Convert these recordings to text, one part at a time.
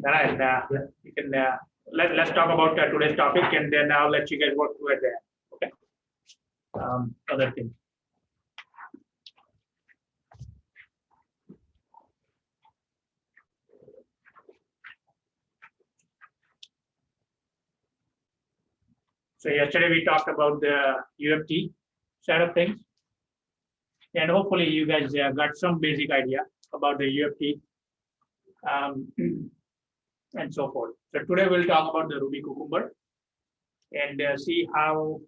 All right, you can let's talk about today's topic, and then I'll let you guys work through it there. Okay. Other things. So yesterday we talked about the UFT side of things, and hopefully you guys got some basic idea about the UFT and so forth. So today we'll talk about the Ruby Cucumber and see how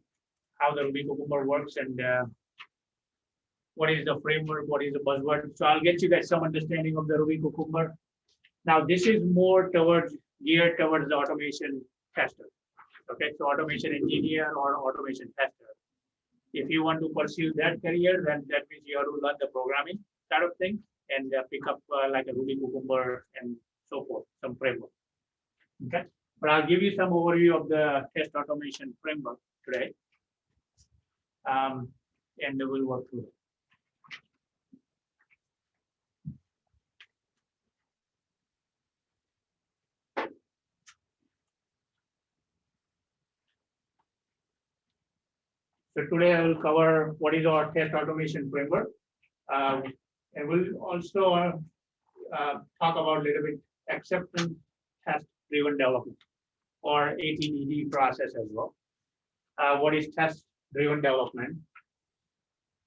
the Ruby Cucumber works and what is the framework, what is the buzzword. So I'll get you guys some understanding of the Ruby Cucumber. Now this is more geared towards the automation tester. Okay, so automation engineer or automation tester. If you want to pursue that career, then that means you have to learn the programming side of things and pick up like a Ruby Cucumber and so forth, some framework. Okay, but I'll give you some overview of the test automation framework today, and we'll work through it. So today I will cover what is our test automation framework, and we'll also talk about a little bit acceptance test driven development or ATDD process as well. What is test driven development?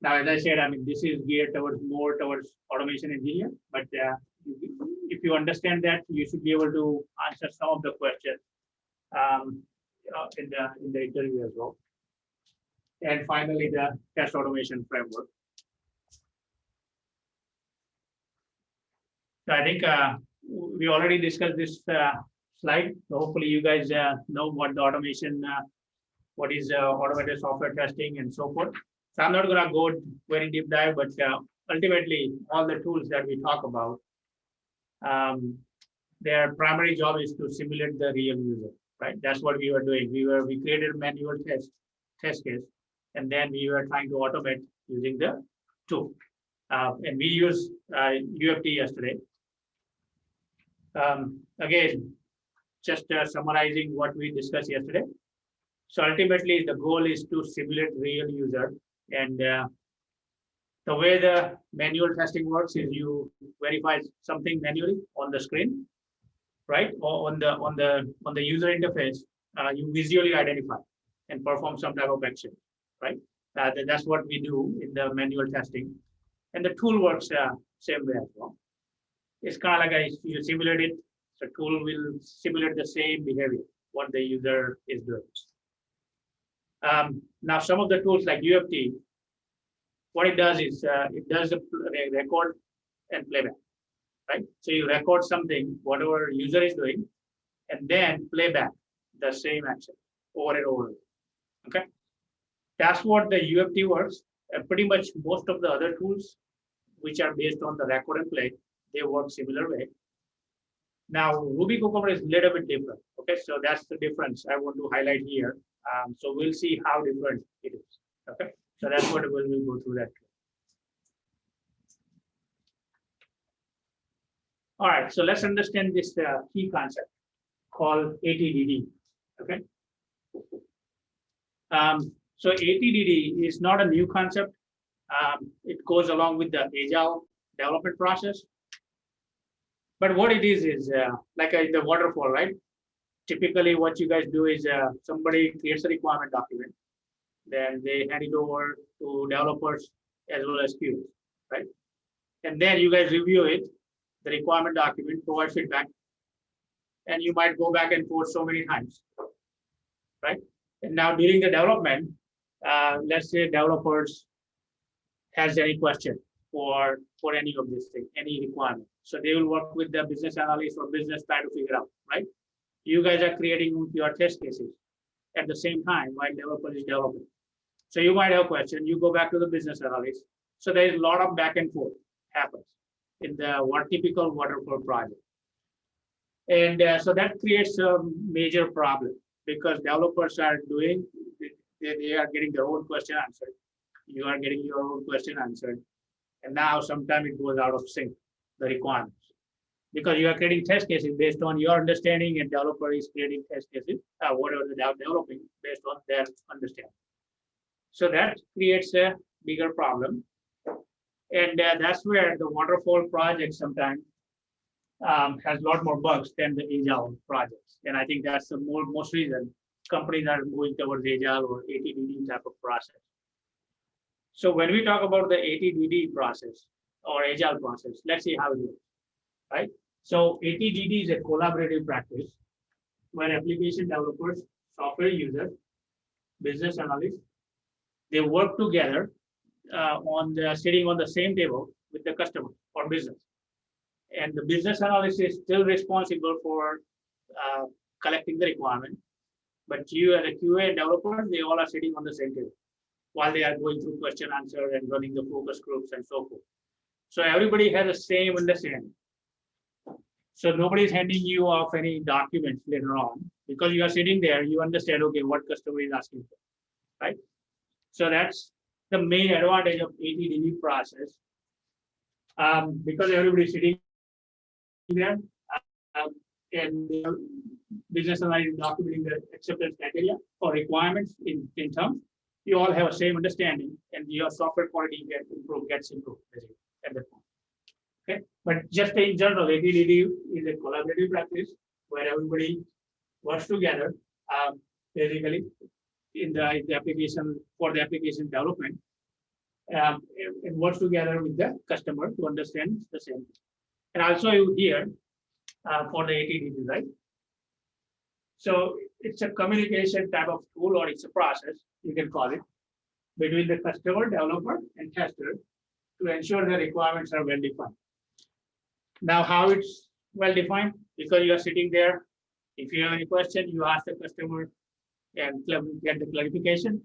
Now, as I said, I mean, this is geared more towards automation engineer, but if you understand that, you should be able to answer some of the questions in the interview as well. And finally, the test automation framework. So I think we already discussed this slide. So hopefully you guys know what the automation, what is automated software testing and so forth. So I'm not going to go very deep dive, but ultimately all the tools that we talk about, their primary job is to simulate the real user, right? That's what we were doing. We created a manual test case, and then we were trying to automate using the tool. And we used UFT yesterday. Again, just summarizing what we discussed yesterday. So ultimately, the goal is to simulate real user. And the way the manual testing works is you verify something manually on the screen, right? Or on the user interface, you visually identify and perform some type of action, right? That's what we do in the manual testing. And the tool works same way as well. It's kind of like you simulate it, so tool will simulate the same behavior, what the user is doing. Now, some of the tools like UFT, what it does is it does a record and playback, right? So you record something, whatever user is doing, and then playback the same action over and over. Okay, that's what the UFT works. Pretty much most of the other tools, which are based on the record and play, they work similar way. Now, Ruby Cucumber is a little bit different. Okay, so that's the difference I want to highlight here. So we'll see how different it is. Okay, so that's what we'll go through that. All right, so let's understand this key concept called ATDD. Okay. So ATDD is not a new concept. It goes along with the Agile development process. But what it is like the waterfall, right? Typically, what you guys do is somebody creates a requirement document, then they hand it over to developers as well as QAs, right? And then you guys review it, the requirement document, provide feedback, and you might go back and forth so many times, right? And now during the development, let's say developers has any question for any of this thing, any requirement. So they will work with the business analyst or business try to figure out, right? You guys are creating your test cases at the same time while developer is developing. So you might have a question, you go back to the business analyst. So there is a lot of back and forth happens in the typical waterfall project. And so that creates a major problem because developers are doing, they are getting their own question answered. You are getting your own question answered. And now sometimes it goes out of sync, the requirements. because you are creating test cases based on your understanding, and developer is creating test cases, whatever they are developing based on their understanding. So that creates a bigger problem. And that's where the waterfall project sometimes has a lot more bugs than the Agile projects. And I think that's the most reason companies are moving towards Agile or ATDD type of process. So when we talk about the ATDD process or Agile process, let's see how it works, right? So ATDD is a collaborative practice where application developers, software users, business analysts, they work together sitting on the same table with the customer or business. And the business analyst is still responsible for collecting the requirement, but you as a QA developer, they all are sitting on the same table while they are going through question answer and running the focus groups and so forth. So everybody has the same understanding. So nobody is handing you off any documents later on because you are sitting there, you understand, okay, what customer is asking for, right? So that's the main advantage of ATDD process, because everybody is sitting there and business analyst documenting the acceptance criteria or requirements in terms. You all have a same understanding, and your software quality gets improved at that point. Okay, but just in general, ATDD is a collaborative practice where everybody works together, basically in the application for the application development, and works together with the customer to understand the same thing. And also here for the ATDD, right? So it's a communication type of tool, or it's a process, you can call it, between the customer, developer, and tester to ensure the requirements are well defined. Now, how it's well defined? Because you are sitting there, if you have any question, you ask the customer and get the clarification,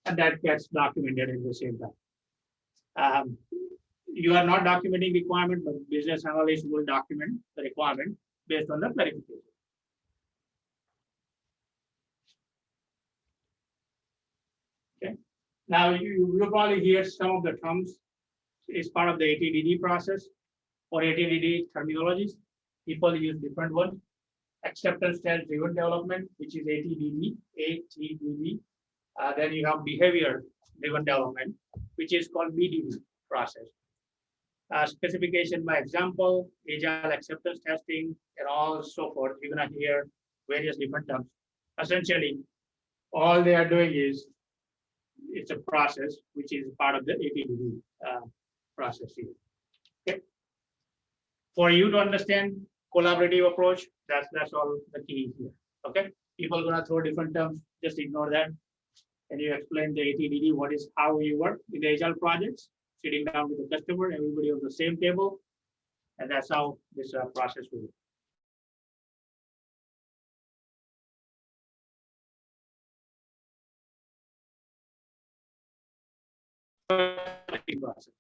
and that gets documented at the same time. You are not documenting requirement, but business analyst will document the requirement based on the clarification. Okay. Now you will probably hear some of the terms is part of the ATDD process or ATDD terminologies. People use different ones. Acceptance test driven development, which is ATDD. Then you have behavior driven development, which is called BDD process. Specification by example, agile acceptance testing, and all so forth. You're gonna hear various different terms. Essentially, all they are doing is it's a process which is part of the ATDD process here. Okay. For you to understand collaborative approach, that's all the key here. Okay. People are gonna throw different terms, just ignore that. And you explain the ATDD, how you work in the Agile projects, sitting down with the customer, everybody on the same table, and that's how this process will work. Process.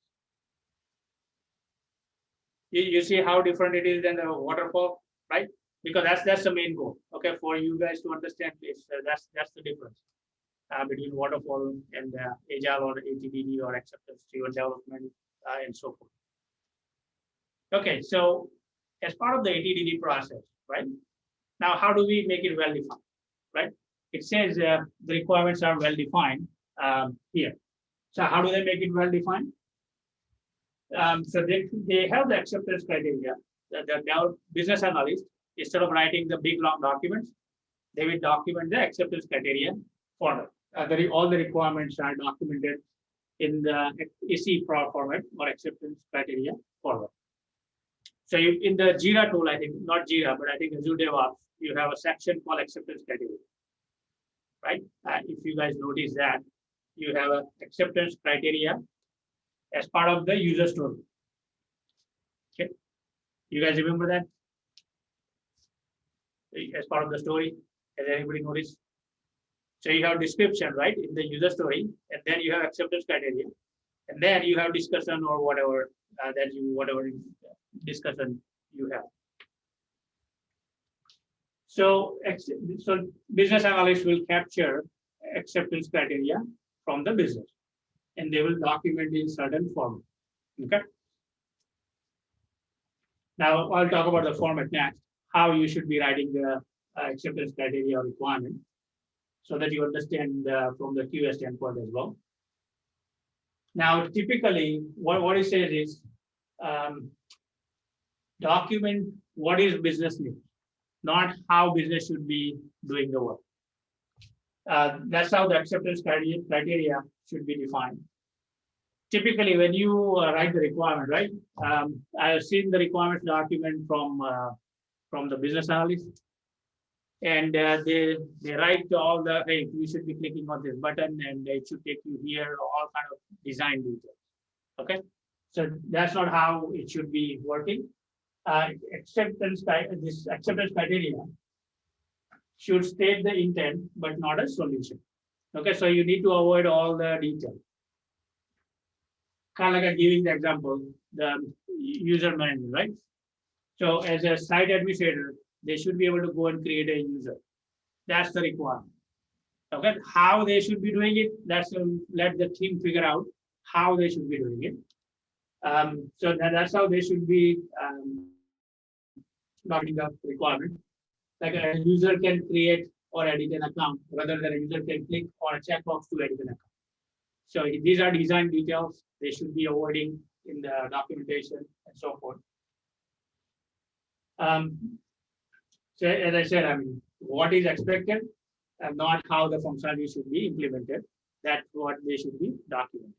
You see how different it is than the waterfall, right? Because that's the main goal. Okay, for you guys to understand this, that's the difference between waterfall and Agile or ATDD or acceptance driven development and so forth. Okay, so as part of the ATDD process, right? Now, how do we make it well defined, right? It says the requirements are well defined here. So how do they make it well defined? So they have the acceptance criteria. The business analyst, instead of writing the big long documents, they will document the acceptance criteria for them. All the requirements are documented in the AC format or acceptance criteria format. So in the Jira tool, I think, not Jira, but I think Azure DevOps, you have a section called acceptance criteria, right? If you guys notice that, you have an acceptance criteria as part of the user story. Okay, you guys remember that? As part of the story, has anybody noticed? So you have description, right, in the user story, and then you have acceptance criteria, and then you have discussion or whatever whatever discussion you have. So business analysts will capture acceptance criteria from the business, and they will document in certain form. Okay. Now I'll talk about the format next, how you should be writing the acceptance criteria or requirement, so that you understand from the QA standpoint as well. Now, typically, what it says is document what is business need, not how business should be doing the work. That's how the acceptance criteria should be defined. Typically, when you write the requirement, right? I have seen the requirements document from the business analyst, and they write all the, hey, you should be clicking on this button, and it should take you here, all kind of design details. Okay, so that's not how it should be working. Acceptance criteria should state the intent, but not a solution. Okay, so you need to avoid all the detail. Kind of like giving the example, the user management, right? So as a site administrator, they should be able to go and create a user. That's the requirement. Okay, how they should be doing it, that's let the team figure out how they should be doing it. So that's how they should be logging the requirement. Like a user can create or edit an account, rather than a user can click on a checkbox to edit an account. So these are design details they should be avoiding in the documentation and so forth. So as I said, I mean, what is expected and not how the functionality should be implemented. That's what they should be documented.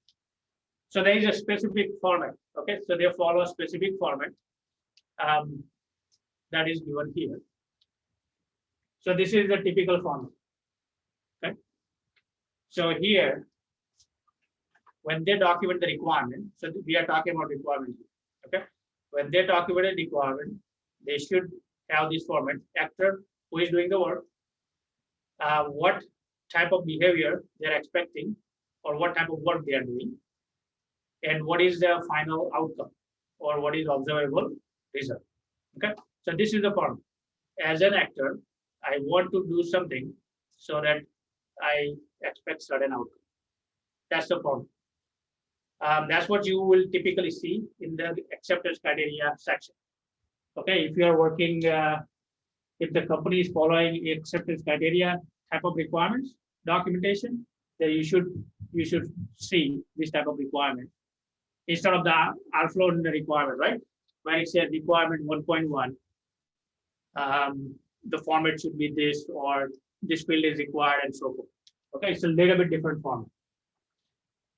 So there is a specific format. Okay, so they follow a specific format that is given here. So this is the typical format. Okay, so here, when they document the requirement, so we are talking about requirement. Okay, when they document a requirement, they should have this format: actor, who is doing the work, what type of behavior they're expecting, or what type of work they are doing, and what is the final outcome, or what is observable result. Okay, so this is the format. As an actor, I want to do something so that I expect certain outcome. That's the format. That's what you will typically see in the acceptance criteria section. Okay, if you are working, if the company is following acceptance criteria type of requirements documentation, then you should see this type of requirement instead of the R-flow in the requirement, right? Where it says requirement 1.1, the format should be this, or this field is required, and so forth. Okay, it's a little bit different format.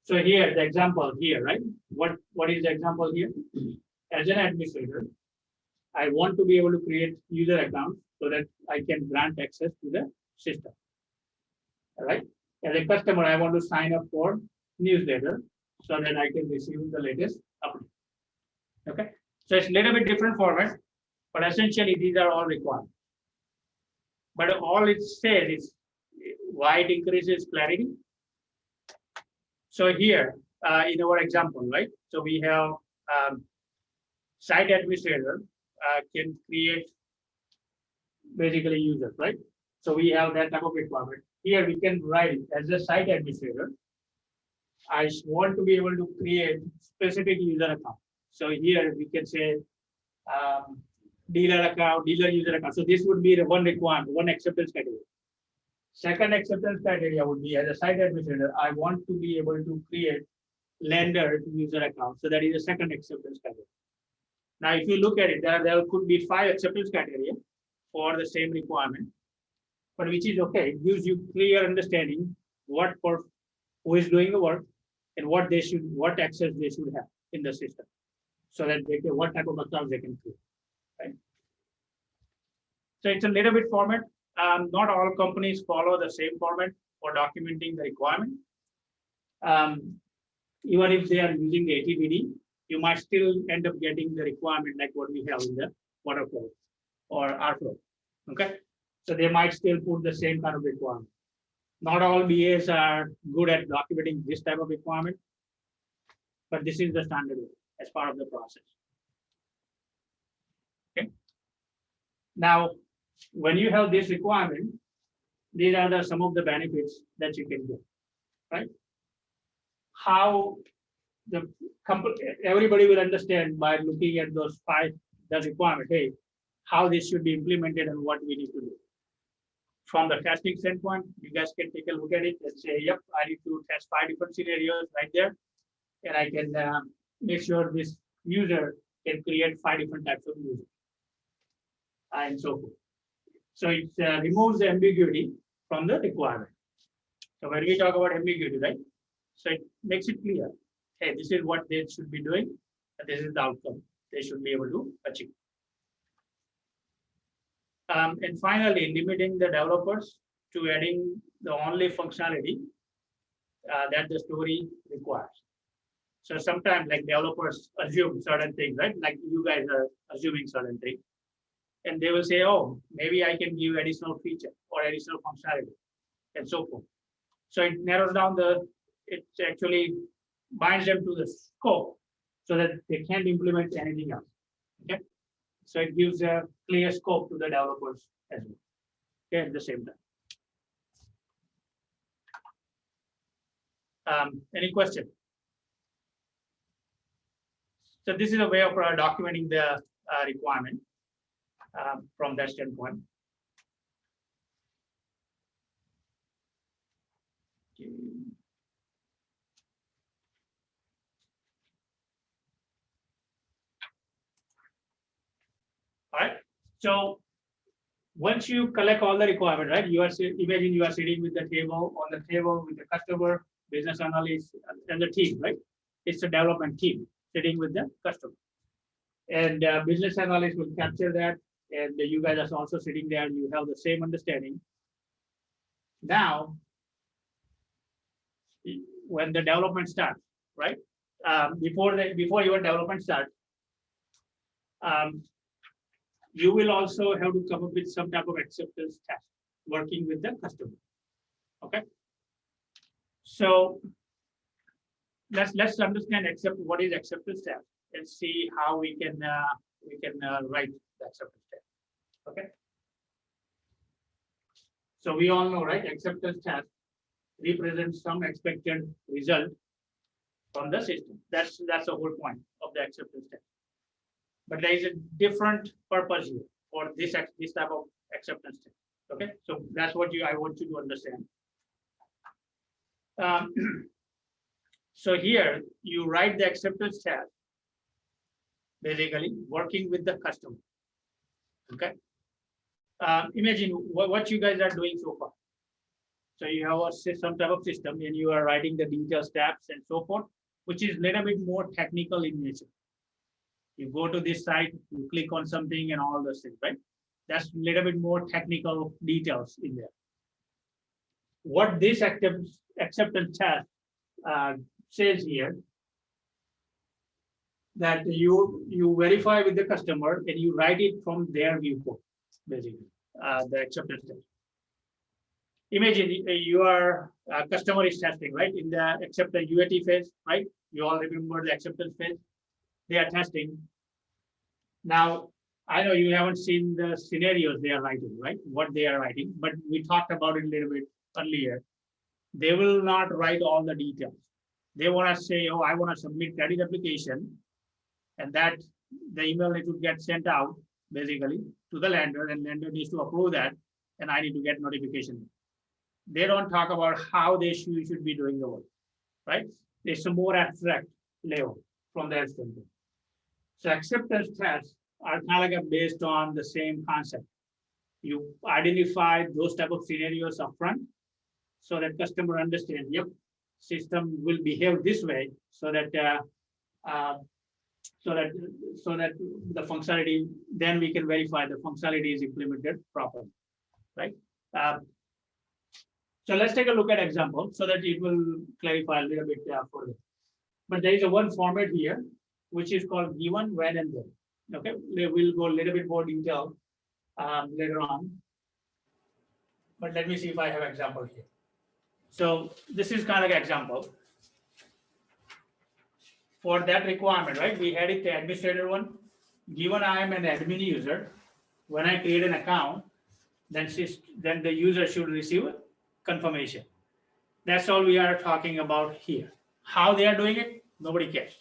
So here, the example here, right? What is the example here? As an administrator, I want to be able to create user accounts so that I can grant access to the system. All right. As a customer, I want to sign up for newsletter so that I can receive the latest update. Okay. So it's a little bit different format, but essentially these are all required. But all it says is why it increases clarity. So here, in our example, right? So we have site administrator can create basically users, right? So we have that type of requirement. Here we can write as a site administrator, I want to be able to create specific user account. So here we can say dealer account, dealer user account. So this would be the one requirement, one acceptance criteria. Second acceptance criteria would be as a site administrator, I want to be able to create lender user account. So that is the second acceptance criteria. Now, if you look at it, there could be 5 acceptance criteria for the same requirement, but which is okay. It gives you clear understanding who is doing the work and what access they should have in the system, so that they can, what type of accounts they can create. Right? So it's a little bit format. Not all companies follow the same format for documenting the requirement. Even if they are using the ATDD, you might still end up getting the requirement like what we have in the waterfall or R-flow. Okay, so they might still put the same kind of requirement. Not all BAs are good at documenting this type of requirement, but this is the standard way as part of the process. Okay. Now, when you have this requirement, these are some of the benefits that you can get, right? How everybody will understand by looking at those 5 the requirement, hey, how this should be implemented and what we need to do. From the testing standpoint, you guys can take a look at it and say, yep, I need to test 5 different scenarios right there. And I can make sure this user can create 5 different types of users and so forth. So it removes the ambiguity from the requirement. So when we talk about ambiguity, right? So it makes it clear, hey, this is what they should be doing, and this is the outcome they should be able to achieve. And finally, limiting the developers to adding the only functionality that the story requires. So sometimes, like, developers assume certain things, right? Like you guys are assuming certain things, and they will say, oh, maybe I can give additional feature or additional functionality and so forth. So it narrows down it actually binds them to the scope so that they can't implement anything else. Okay. So it gives a clear scope to the developers as well. Okay, at the same time. Any question? So this is a way of documenting the requirement from that standpoint. Okay. All right. So once you collect all the requirement, right? Imagine you are sitting with the table on the table with the customer, business analyst, and the team, right? It's a development team sitting with the customer, and business analyst will capture that, and you guys are also sitting there. You have the same understanding. Now, when the development starts, right? Before your development starts, you will also have to come up with some type of acceptance test working with the customer. Okay. So let's understand what is acceptance test and see how we can write the acceptance test. Okay. So we all know, right? Acceptance test represents some expected result from the system. That's the whole point of the acceptance test. But there is a different purpose here for this type of acceptance test. Okay, so that's what I want you to understand. So here you write the acceptance test, basically working with the customer. Okay, imagine what you guys are doing so far. So you have some type of system, and you are writing the detail steps and so forth, which is a little bit more technical in nature. You go to this site, you click on something and all those things, right? That's a little bit more technical details in there. What this acceptance test says here, that you verify with the customer and you write it from their viewpoint, basically, the acceptance test. Imagine your customer is testing, right? In the acceptance UAT phase, right? You all remember the acceptance phase. They are testing. Now, I know you haven't seen the scenarios they are writing, right? What they are writing, but we talked about it a little bit earlier. They will not write all the details. They want to say, oh, I want to submit credit application, and that the email needs to get sent out, basically, to the lender, and lender needs to approve that, and I need to get notification. They don't talk about how they should be doing the work, right? It's a more abstract level from their standpoint. So acceptance tests are kind of based on the same concept. You identify those type of scenarios upfront so that customer understands, yep, system will behave this way, so that the functionality, then we can verify the functionality is implemented properly, right? So let's take a look at example so that it will clarify a little bit further. But there is a one format here, which is called given, when, and then. Okay, we'll go a little bit more detail later on. But let me see if I have example here. So this is kind of an example. For that requirement, right? We had it the administrator one. Given I am an admin user, when I create an account, then the user should receive confirmation. That's all we are talking about here. How they are doing it, nobody cares,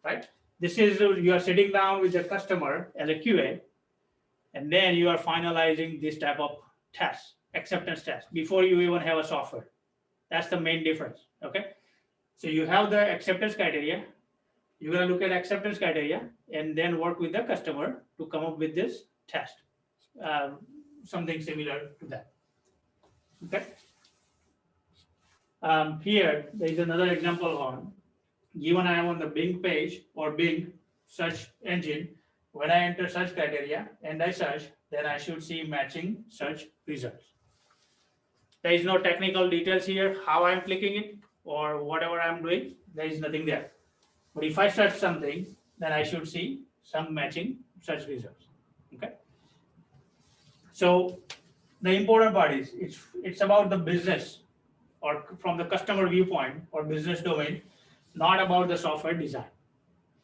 right? This is you are sitting down with the customer as a QA, and then you are finalizing this type of test, acceptance test, before you even have a software. That's the main difference. Okay, so you have the acceptance criteria. You're gonna look at acceptance criteria and then work with the customer to come up with this test, something similar to that. Okay. Here there is another example on. Given I am on the Bing page or Bing search engine, when I enter search criteria and I search, then I should see matching search results. There is no technical details here, how I'm clicking it or whatever I'm doing, there is nothing there. But if I search something, then I should see some matching search results. Okay. So the important part is it's about the business or from the customer viewpoint or business domain, not about the software design.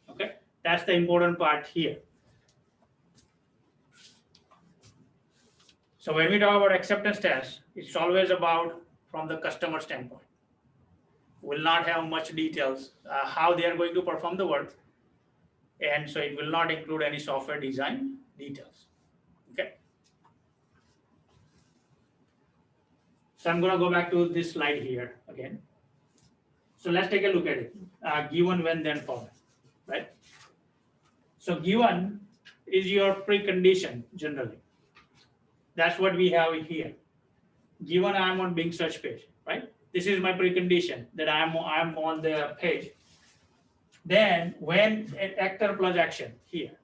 Okay, that's the important part here. So when we talk about acceptance tests, it's always about from the customer standpoint. Will not have much details how they are going to perform the work, and so it will not include any software design details. Okay. So I'm going to go back to this slide here again. So let's take a look at it. Given, when, then format, right? So given is your precondition generally. That's what we have here. Given I'm on Bing search page, right? This is my precondition that I'm on the page. Then when an actor plus action here,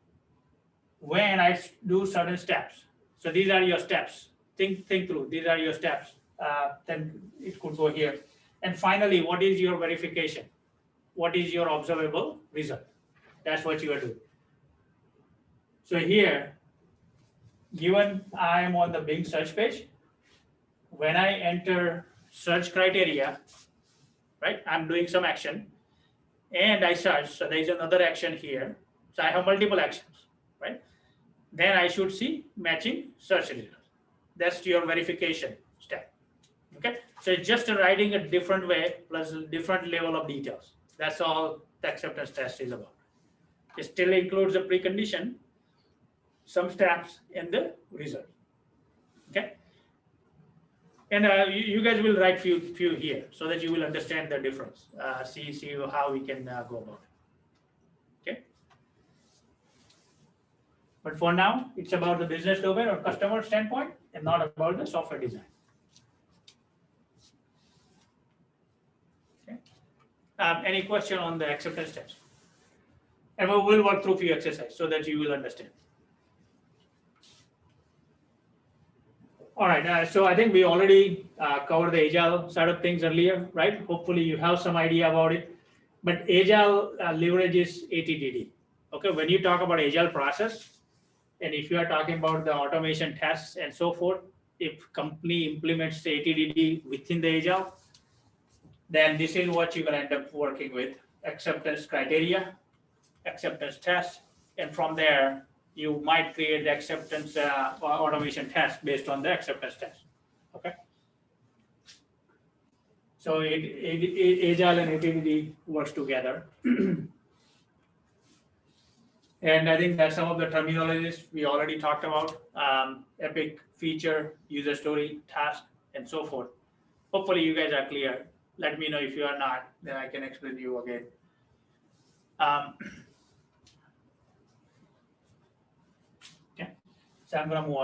when I do certain steps. So these are your steps. Think through. These are your steps. Then it could go here. And finally, what is your verification? What is your observable result? That's what you are doing. So here, given I am on the Bing search page, when I enter search criteria, right, I'm doing some action and I search. So there is another action here. So I have multiple actions, right? Then I should see matching search results. That's your verification step. Okay, so it's just writing a different way plus a different level of details. That's all the acceptance test is about. It still includes the precondition, some steps, and the result. Okay, and you guys will write few here so that you will understand the difference. See how we can go about it. Okay, but for now, it's about the business domain or customer standpoint, and not about the software design. Any question on the acceptance test? And we will work through few exercises so that you will understand. All right, so I think we already covered the Agile side of things earlier, right? Hopefully you have some idea about it. But Agile leverages ATDD. Okay, when you talk about Agile process, and if you are talking about the automation tests and so forth, if company implements the ATDD within the Agile, then this is what you're going to end up working with: acceptance criteria, acceptance test, and from there you might create the acceptance automation test based on the acceptance test. Okay. So Agile and ATDD works together. And I think that some of the terminologies we already talked about: epic, feature, user story, task, and so forth. Hopefully you guys are clear. Let me know if you are not, then I can explain to you again. Okay, so I'm going to move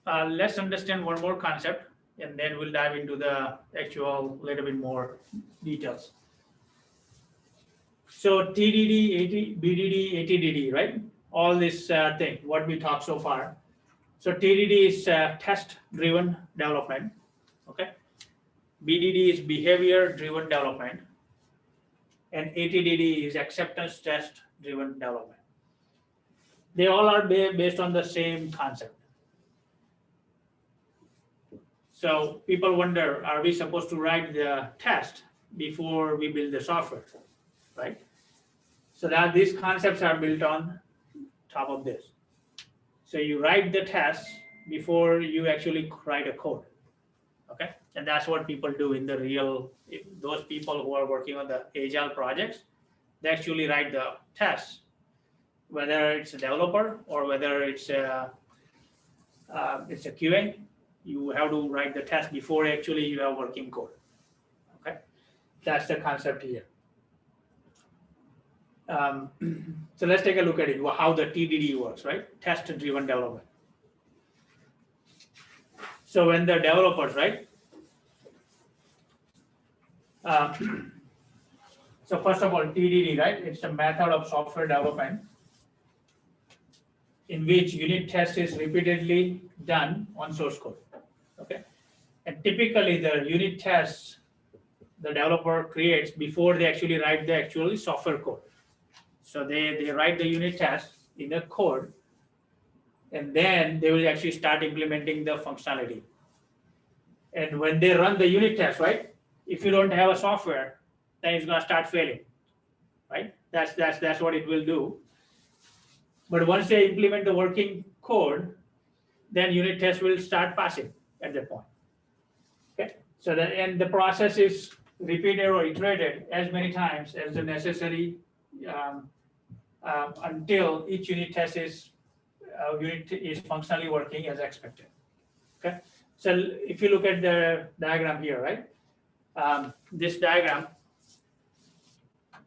on. Let's understand one more concept, and then we'll dive into the actual little bit more details. So TDD, BDD, ATDD, right? All this thing, what we talked so far. So TDD is test-driven development. Okay. BDD is behavior-driven development, and ATDD is acceptance test-driven development. They all are based on the same concept. So people wonder, are we supposed to write the test before we build the software, right? So that these concepts are built on top of this. So you write the test before you actually write a code. Okay, and that's what people do in the real. Those people who are working on the Agile projects, they actually write the tests, whether it's a developer or whether it's a QA. You have to write the test before actually you have working code. Okay, that's the concept here. So let's take a look at it, how the TDD works, right? Test-driven development. So when the developers, right? So first of all, TDD, right? It's a method of software development in which unit test is repeatedly done on source code. Okay, and typically the unit tests the developer creates before they actually write the actual software code. So they write the unit test in the code, and then they will actually start implementing the functionality. And when they run the unit test, right? If you don't have a software, then it's gonna start failing, right? That's what it will do. But once they implement the working code, then unit tests will start passing at that point. Okay, so and the process is repeated or iterated as many times as the necessary until each unit test is functionally working as expected. Okay, so if you look at the diagram here, right? This diagram.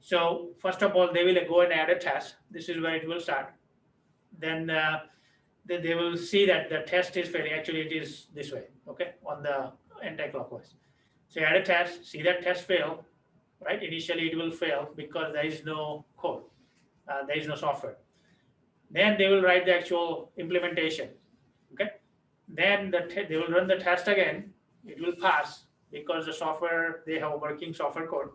So first of all, they will go and add a test. This is where it will start. Then they will see that the test is failing. Actually, it is this way. Okay, on the anti-clockwise. So you add a test, see that test fail, right? Initially, it will fail because there is no code, there is no software. Then they will write the actual implementation. Okay, then they will run the test again. It will pass because the software, they have a working software code.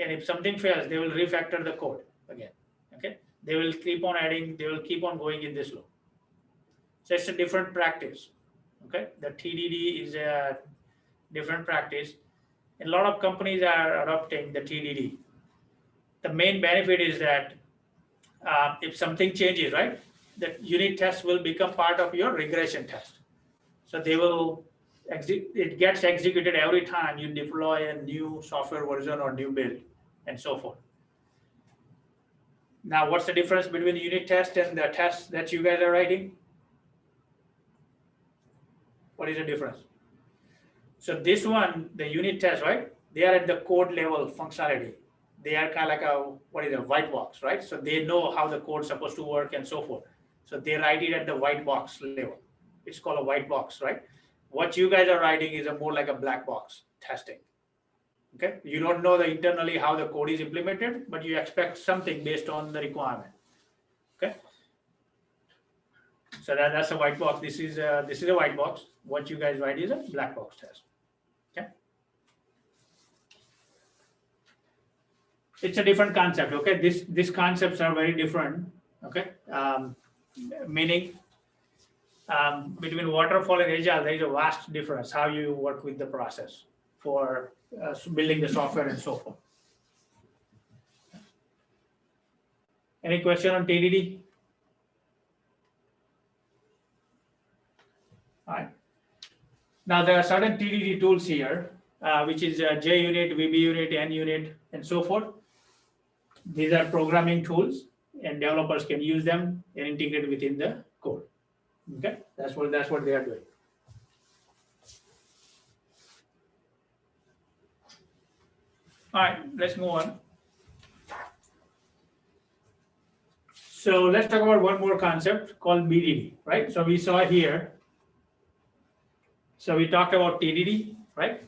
And if something fails, they will refactor the code again. Okay, they will keep on adding. They will keep on going in this loop. So it's a different practice. Okay, the TDD is a different practice. And a lot of companies are adopting the TDD. The main benefit is that if something changes, right, the unit test will become part of your regression test. So they will it gets executed every time you deploy a new software version or new build and so forth. Now, what's the difference between the unit test and the tests that you guys are writing? What is the difference? So this one, the unit test, right? They are at the code level functionality. They are kind of like a white box, right? So they know how the code is supposed to work and so forth. So they write it at the white box level. It's called a white box, right? What you guys are writing is more like a black box testing. Okay, you don't know internally how the code is implemented, but you expect something based on the requirement. Okay, so that's a white box. This is a white box. What you guys write is a black box test. Okay, it's a different concept. Okay, these concepts are very different. Okay, meaning between waterfall and agile, there is a vast difference how you work with the process for building the software and so forth. Any question on TDD? All right. Now there are certain TDD tools here, which is JUnit, VBUnit, NUnit, and so forth. These are programming tools, and developers can use them and integrate within the code. Okay, that's what they are doing. All right, let's move on. So let's talk about one more concept called BDD, right? So we saw here. So we talked about TDD, right?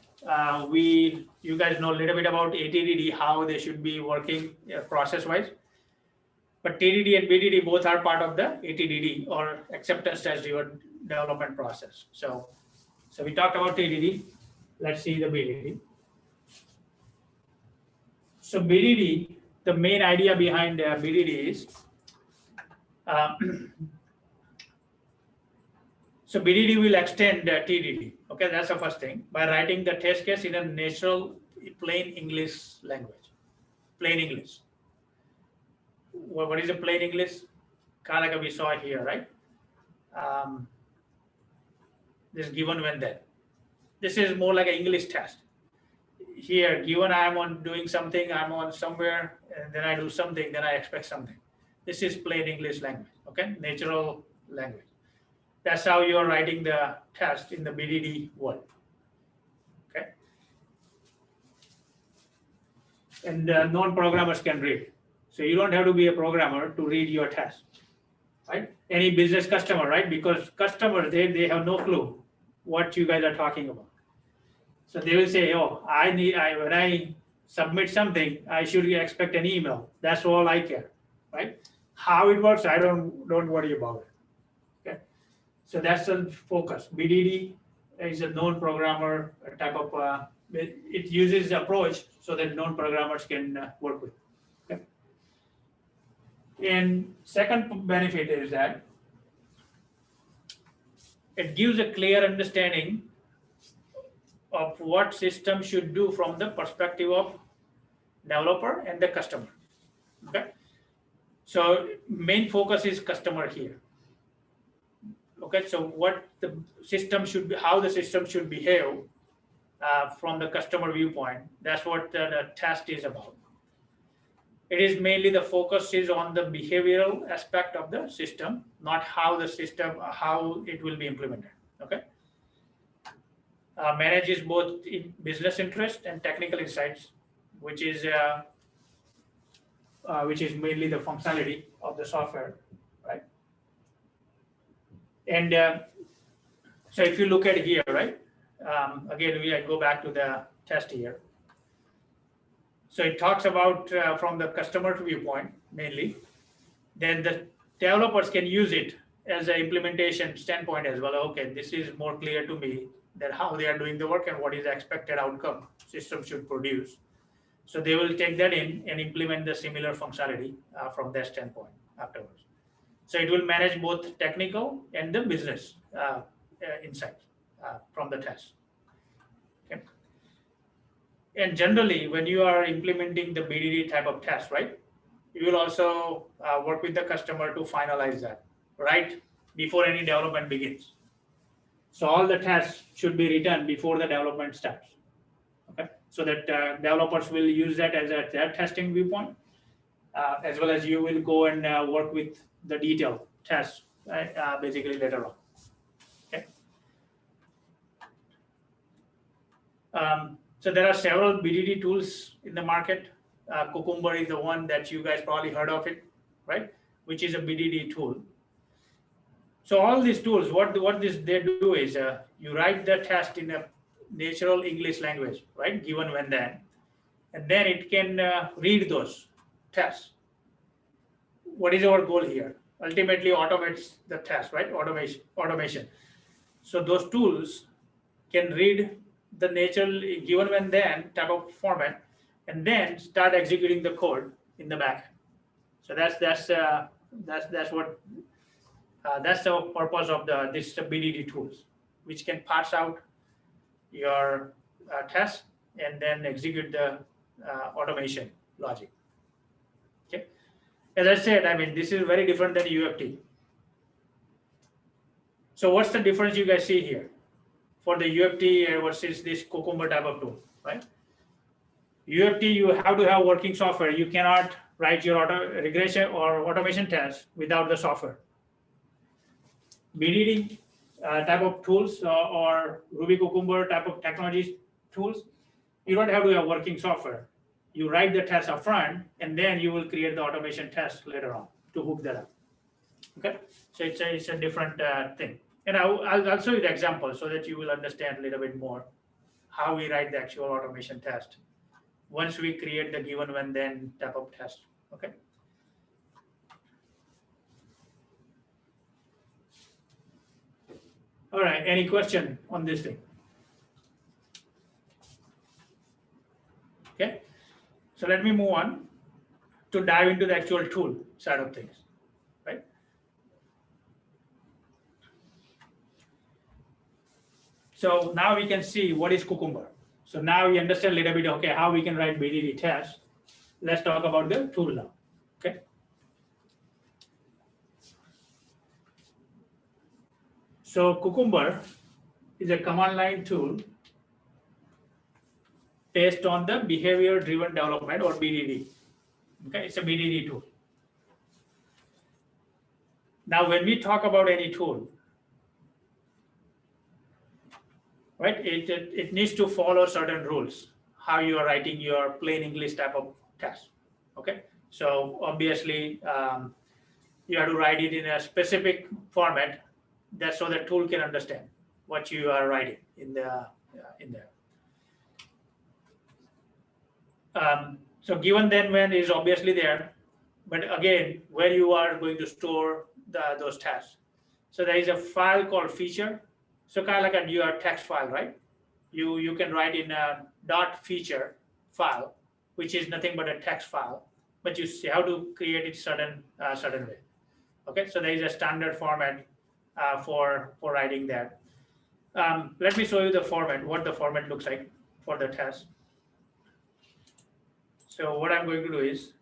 You guys know a little bit about ATDD, how they should be working process-wise. But TDD and BDD both are part of the ATDD or acceptance test-driven development process. So we talked about TDD. Let's see the BDD. So BDD, the main idea behind BDD is, so BDD will extend TDD. Okay, that's the first thing, by writing the test case in a natural, plain English language. Plain English. What is a plain English? Kind of like we saw here, right? This given when then. this is more like an English test. Here, given I am on doing something, I'm on somewhere, and then I do something, then I expect something. This is plain English language, okay? Natural language. That's how you're writing the test in the BDD world, okay? And non-programmers can read. So you don't have to be a programmer to read your test, right? Any business customer, right? Because customers, they have no clue what you guys are talking about. So they will say, oh, when I submit something, I should expect an email. That's all I care, right? How it works, I don't worry about it. Okay. So that's the focus. BDD is a non-programmer type of, it uses approach so that non-programmers can work with. Okay. And second benefit is that it gives a clear understanding of what system should do from the perspective of developer and the customer. Okay, so main focus is customer here. Okay, so what the system should be, how the system should behave from the customer viewpoint. That's what the test is about. It is mainly the focus is on the behavioral aspect of the system, not how the system, how it will be implemented. Okay. Manages both business interest and technical insights, which is mainly the functionality of the software, right? And so if you look at here, right? Again, I go back to the test here. So it talks about from the customer viewpoint mainly. Then the developers can use it as an implementation standpoint as well. Okay, this is more clear to me that how they are doing the work and what is the expected outcome system should produce. So they will take that in and implement the similar functionality from that standpoint afterwards. So it will manage both technical and the business insight from the test. Okay. And generally, when you are implementing the BDD type of test, right, you will also work with the customer to finalize that, right, before any development begins. So all the tests should be written before the development starts. Okay, so that developers will use that as their testing viewpoint, as well as you will go and work with the detailed tests, right, basically later on. Okay. So there are several BDD tools in the market. Cucumber is the one that you guys probably heard of it, right? Which is a BDD tool. So all these tools, what they do is you write the test in a natural English language, right? Given when then, and then it can read those tests. What is our goal here? Ultimately, automates the test, right? Automation. So those tools can read the natural given when then type of format, and then start executing the code in the back. So that's what. That's the purpose of this BDD tools, which can parse out your test and then execute the automation logic. Okay, as I said, I mean this is very different than UFT. So what's the difference you guys see here for the UFT versus this Cucumber type of tool, right? UFT, you have to have working software. You cannot write your regression or automation test without the software. BDD type of tools or Ruby Cucumber type of technology tools, you don't have to have working software. You write the test up front, and then you will create the automation test later on to hook that up. Okay, so it's a different thing. And I'll show you the example so that you will understand a little bit more how we write the actual automation test once we create the given when then type of test. Okay. All right, any question on this thing? Okay, so let me move on to dive into the actual tool side of things, right? So now we can see what is Cucumber. So now we understand a little bit, okay, how we can write BDD tests. Let's talk about the tool now, okay? So Cucumber is a command line tool based on the behavior driven development, or BDD. Okay, it's a BDD tool. Now, when we talk about any tool, right, it needs to follow certain rules, how you are writing your plain English type of test. Okay, so obviously you have to write it in a specific format, that so the tool can understand what you are writing in there. So given then when is obviously there, but again, where you are going to store those tasks. So there is a file called feature. So kind of like your text file, right? You can write in a .feature file, which is nothing but a text file, but you have to create it certain way. Okay, so there is a standard format for writing that. Let me show you the format, what the format looks like for the test. So what I'm going to do is,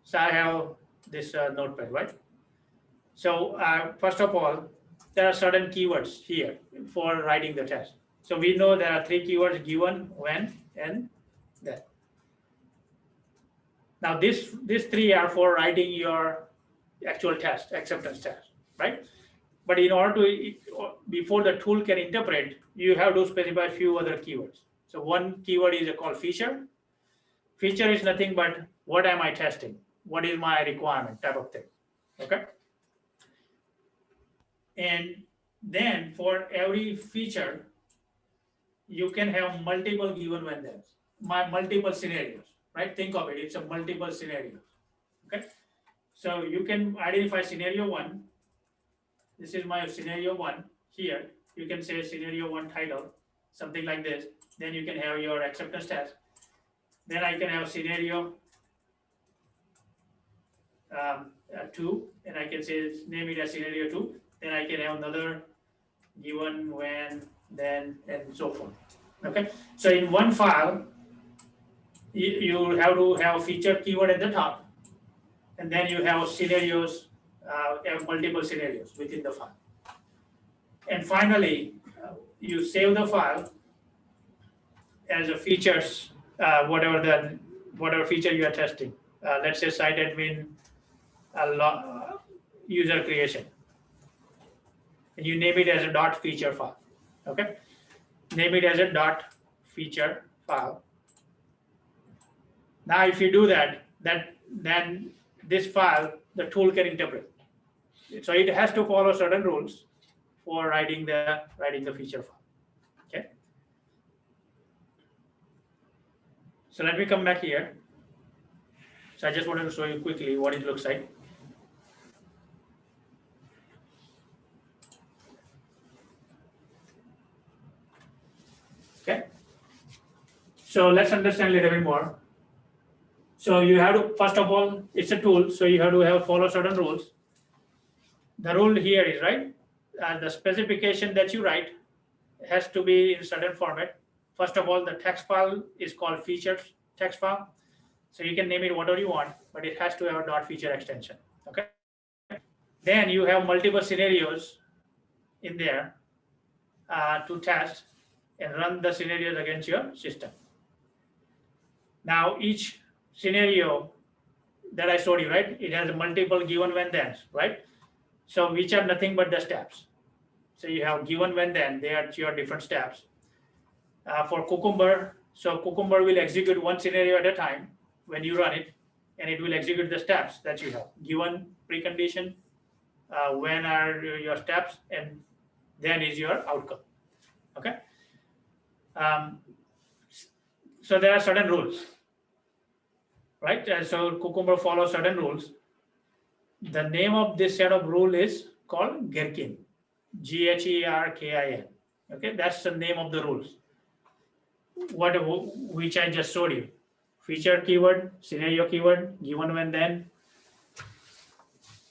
so I have this notepad, right? So first of all, there are certain keywords here for writing the test. So we know there are 3 keywords: given, when, and then. Now these 3 are for writing your actual test, acceptance test, right? But in order to, before the tool can interpret, you have to specify a few other keywords. So one keyword is called feature. Feature is nothing but what am I testing? What is my requirement type of thing, okay? And then for every feature, you can have multiple given when thens, multiple scenarios, right? Think of it, it's a multiple scenarios, okay? So you can identify scenario 1. This is my scenario 1 here. You can say scenario 1 title, something like this. Then you can have your acceptance test. Then I can have scenario 2, and I can say name it as scenario 2. Then I can have another given, when, then, and so forth. Okay. So in one file, you have to have feature keyword at the top, and then you have scenarios, have multiple scenarios within the file. And finally, you save the file as a features, whatever feature you are testing. Let's say site admin user creation. And you name it as a .feature file. Okay, name it as a .feature file. Now, if you do that, then this file the tool can interpret. So it has to follow certain rules for writing the feature file. Okay. So let me come back here. So I just wanted to show you quickly what it looks like. Okay. So let's understand a little bit more. So you have to, first of all, it's a tool, so you have to follow certain rules. The rule here is, right, the specification that you write has to be in certain format. First of all, the text file is called features text file. So you can name it whatever you want, but it has to have a .feature extension. Okay. Then you have multiple scenarios in there to test and run the scenarios against your system. Now each scenario that I showed you, right, it has multiple given, when, thens, right? So which are nothing but the steps. So you have given, when, then, they are your different steps. For Cucumber, so Cucumber will execute one scenario at a time when you run it, and it will execute the steps that you have. Given, precondition, when are your steps, and then is your outcome. Okay. So there are certain rules, right? So Cucumber follows certain rules. The name of this set of rule is called Gherkin, Gherkin. Okay, that's the name of the rules. Which I just showed you: feature keyword, scenario keyword, given, when, then.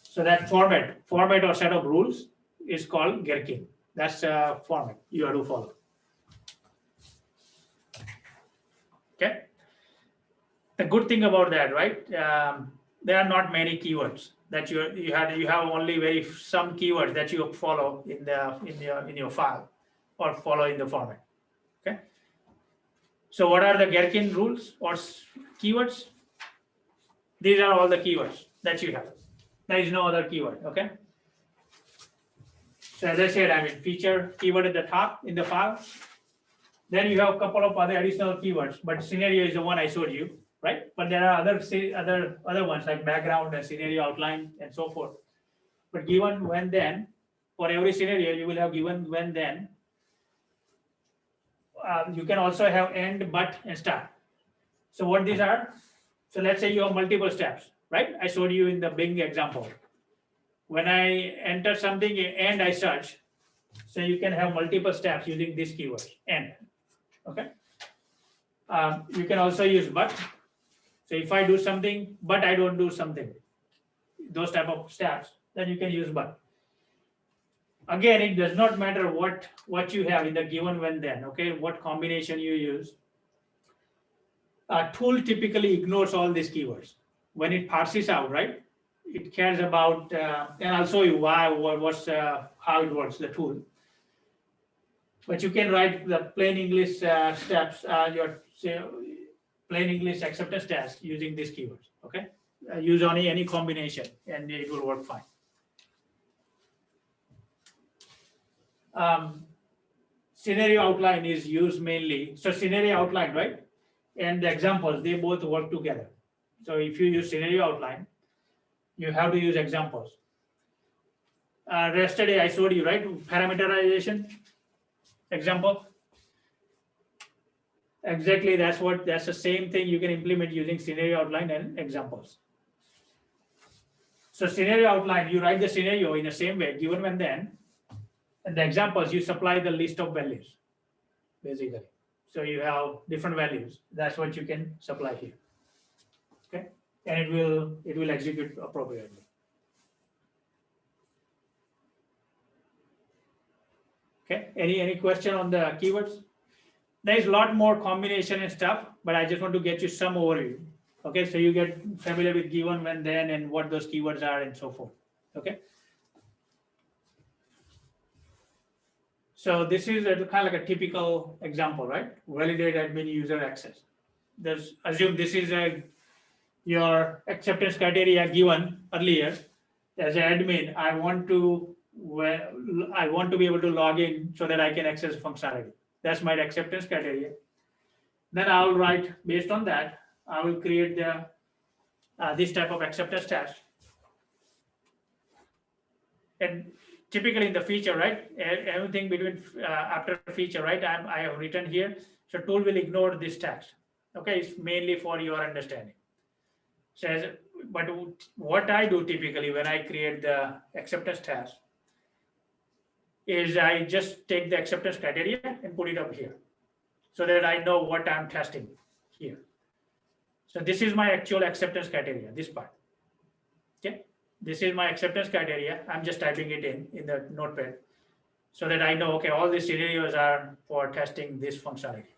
So that format or set of rules is called Gherkin. That's a format you have to follow. Okay. The good thing about that, right? There are not many keywords that you have only some keywords that you follow in your file or follow in the format. Okay. So what are the Gherkin rules or keywords? These are all the keywords that you have. There is no other keyword, okay? So as I said, I mean, feature keyword at the top in the file. Then you have a couple of other additional keywords, but scenario is the one I showed you, right? But there are other ones like background and scenario outline and so forth. But given, when, then, for every scenario, you will have given, when, then. You can also have end, but, and start. So what these are? So let's say you have multiple steps, right? I showed you in the Bing example. When I enter something and I search, so you can have multiple steps using this keyword, and, okay? You can also use but. So if I do something, but I don't do something, those type of steps, then you can use but. Again, it does not matter what you have in the given, when, then, okay? What combination you use. A tool typically ignores all these keywords. When it parses out, right? It cares about, and I'll show you why, how it works, the tool. But you can write the plain English steps, your plain English acceptance test using these keywords, okay? Use only any combination and it will work fine. Scenario outline is used mainly. So scenario outline, right? And the examples, they both work together. So if you use scenario outline, you have to use examples. Yesterday I showed you, right? Parameterization example. Exactly, that's the same thing you can implement using scenario outline and examples. So scenario outline, you write the scenario in the same way, given, when, then, and the examples, you supply the list of values, basically. So you have different values. That's what you can supply here. Okay, and it will execute appropriately. Okay, any question on the keywords? There is a lot more combination and stuff, but I just want to get you some overview. Okay, so you get familiar with given, when, then, and what those keywords are and so forth. Okay. So this is kind of like a typical example, right? Validate admin user access. Assume this is your acceptance criteria given earlier. As an admin, I want to be able to log in so that I can access functionality. That's my acceptance criteria. Then I will write, based on that, I will create the this type of acceptance test. And typically in the feature, right? Everything between after feature, right? I have written here. So tool will ignore this text. Okay, it's mainly for your understanding. So but what I do typically when I create the acceptance test is I just take the acceptance criteria and put it up here so that I know what I'm testing here. So this is my actual acceptance criteria, this part. Okay, this is my acceptance criteria. I'm just typing it in the notepad so that I know, okay, all these scenarios are for testing this functionality.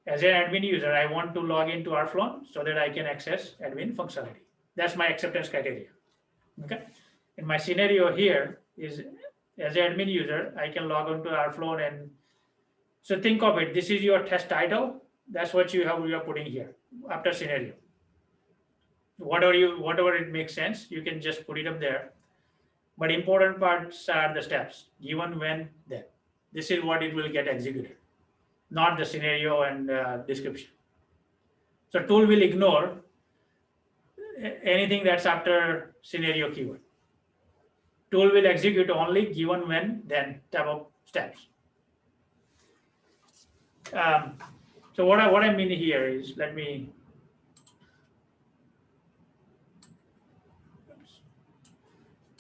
As an admin user, I want to log into Rflow so that I can access admin functionality. That's my acceptance criteria. Okay, in my scenario here is, as an admin user, I can log on to Rflow, and so think of it. This is your test title. That's what you are putting here after scenario. Whatever it makes sense, you can just put it up there. But important parts are the steps, given, when, then. This is what it will get executed, not the scenario and description. So tool will ignore anything that's after scenario keyword. Tool will execute only given, when, then type of steps. So what I mean here is, let me.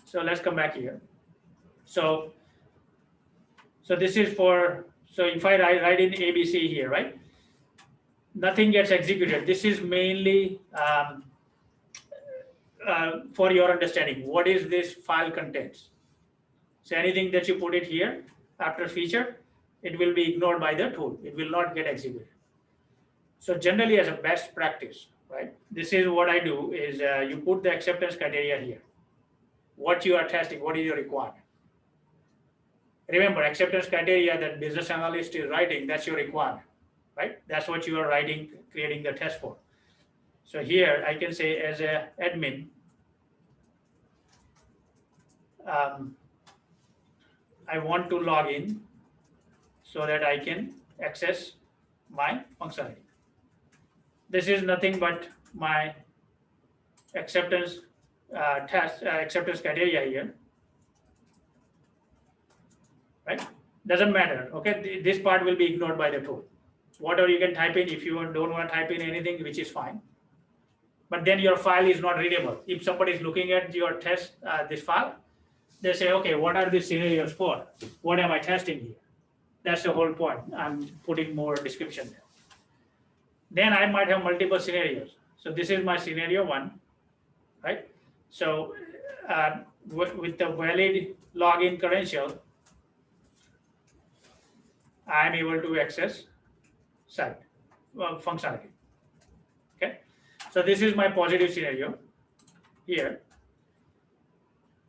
So let's come back here. So this is for, so if I write in ABC here, right? Nothing gets executed. This is mainly for your understanding. What is this file contains? So anything that you put it here after feature, it will be ignored by the tool. It will not get executed. So generally, as a best practice, right? This is what I do is you put the acceptance criteria here. What you are testing, what is your requirement? Remember, acceptance criteria that business analyst is writing, that's your requirement. right? That's what you are writing, creating the test for. So here I can say as a admin, I want to log in so that I can access my functionality. This is nothing but my acceptance acceptance criteria here, right? Doesn't matter. Okay, this part will be ignored by the tool. Whatever you can type in, if you don't want to type in anything, which is fine. But then your file is not readable. If somebody is looking at your test, this file, they say, okay, what are these scenarios for? What am I testing here? That's the whole point. I'm putting more description there. Then I might have multiple scenarios. So this is my scenario 1, right? So with the valid login credential, I'm able to access site functionality. Okay, so this is my positive scenario here.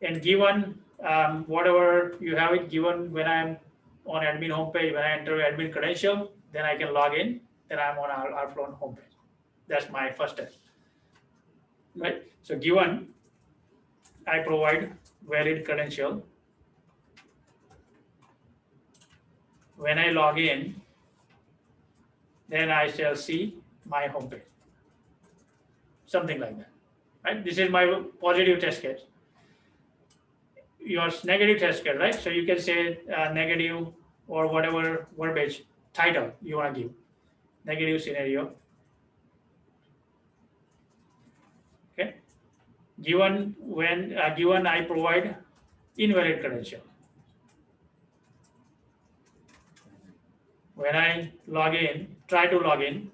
And given whatever you have it given when I'm on admin homepage, when I enter admin credential, then I can log in, then I'm on our Flown homepage. That's my first step, right? So given I provide valid credential, when I log in, then I shall see my homepage. Something like that, right? This is my positive test case. Your negative test case, right? So you can say negative or whatever verbiage title you want to give. Negative scenario. Okay. Given when given I provide invalid credential. When I log in, try to log in,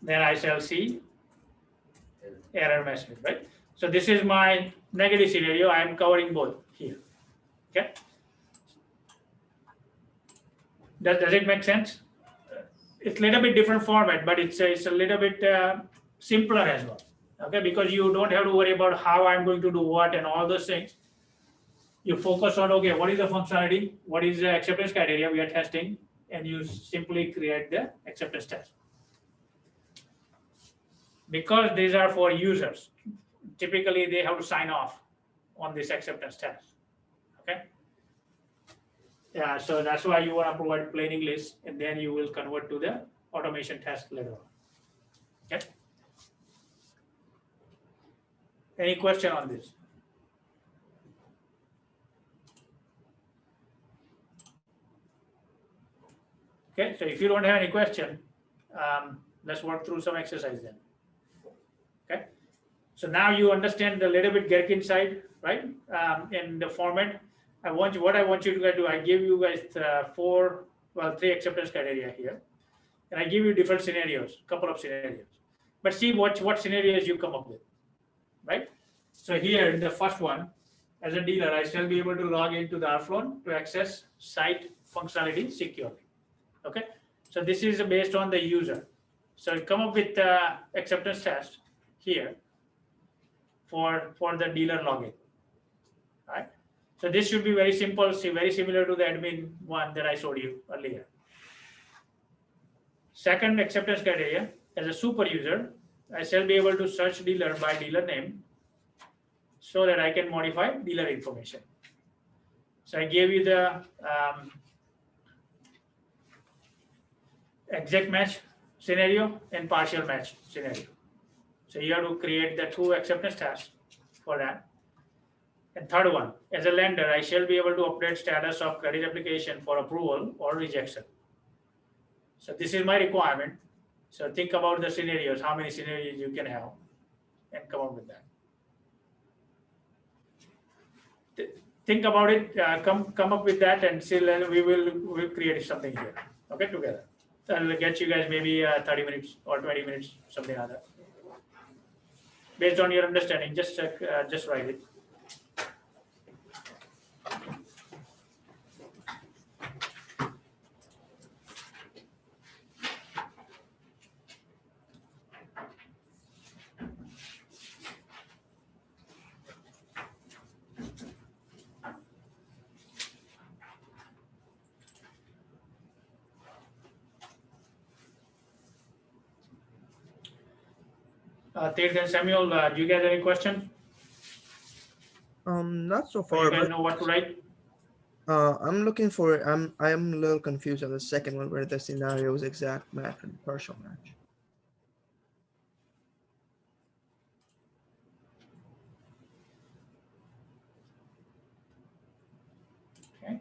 then I shall see error message, right? So this is my negative scenario. I am covering both here. Okay. Does it make sense? It's a little bit different format, but it's a little bit simpler as well. Okay, because you don't have to worry about how I'm going to do what and all those things. You focus on, okay, what is the functionality? What is the acceptance criteria we are testing? And you simply create the acceptance test. Because these are for users, typically they have to sign off on this acceptance test. Okay. Yeah, so that's why you want to provide plain English, and then you will convert to the automation test later on. Okay. Any question on this? Okay, so if you don't have any question, let's work through some exercise then. Okay, so now you understand a little bit Gherkin side, right? In the format, what I want you to do, I give you guys 3 acceptance criteria here, and I give you different scenarios, couple of scenarios. But see what scenarios you come up with, right? So here in the first one, as a dealer, I shall be able to log into the Airflow to access site functionality securely. Okay, so this is based on the user. So come up with the acceptance test here for the dealer login. Right. So this should be very simple, very similar to the admin one that I showed you earlier. Second acceptance criteria, as a super user, I shall be able to search dealer by dealer name so that I can modify dealer information. So I gave you the exact match scenario and partial match scenario. So you have to create the 2 acceptance tests for that. And third one, as a lender, I shall be able to update status of credit application for approval or rejection. So this is my requirement. So think about the scenarios, how many scenarios you can have, and come up with that. Think about it, come up with that, and still we'll create something here. Okay, together. So I'll get you guys maybe 30 minutes or 20 minutes, something like that. Based on your understanding, just write it. Ted and Samuel, do you guys have any question? Not so Or you far, guys but know what to write? I'm looking for. I'm a little confused on the second one where the scenario is exact match and partial match. Okay.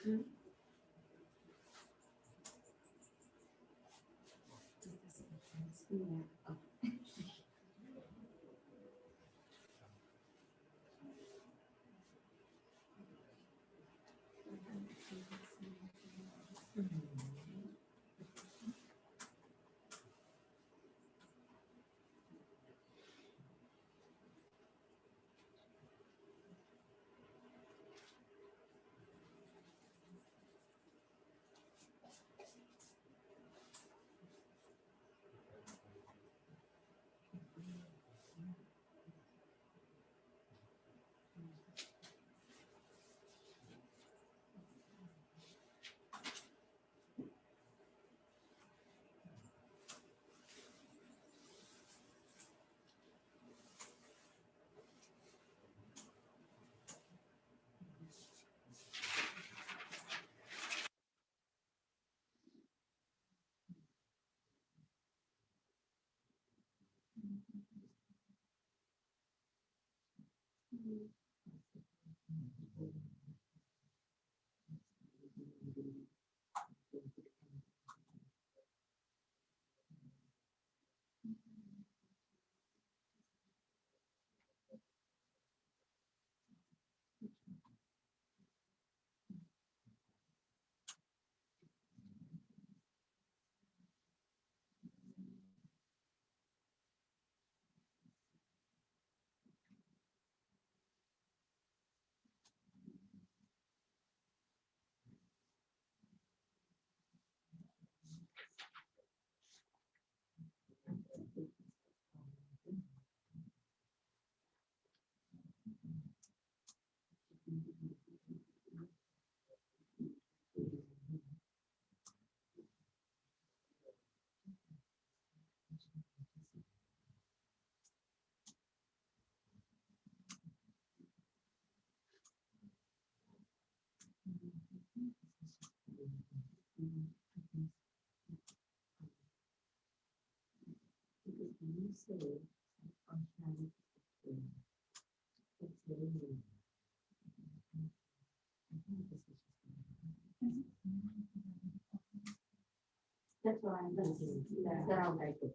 That's what I'm thinking. That's what I'm thinking.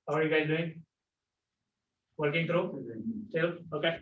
How are you guys doing? Working through? Still? Okay.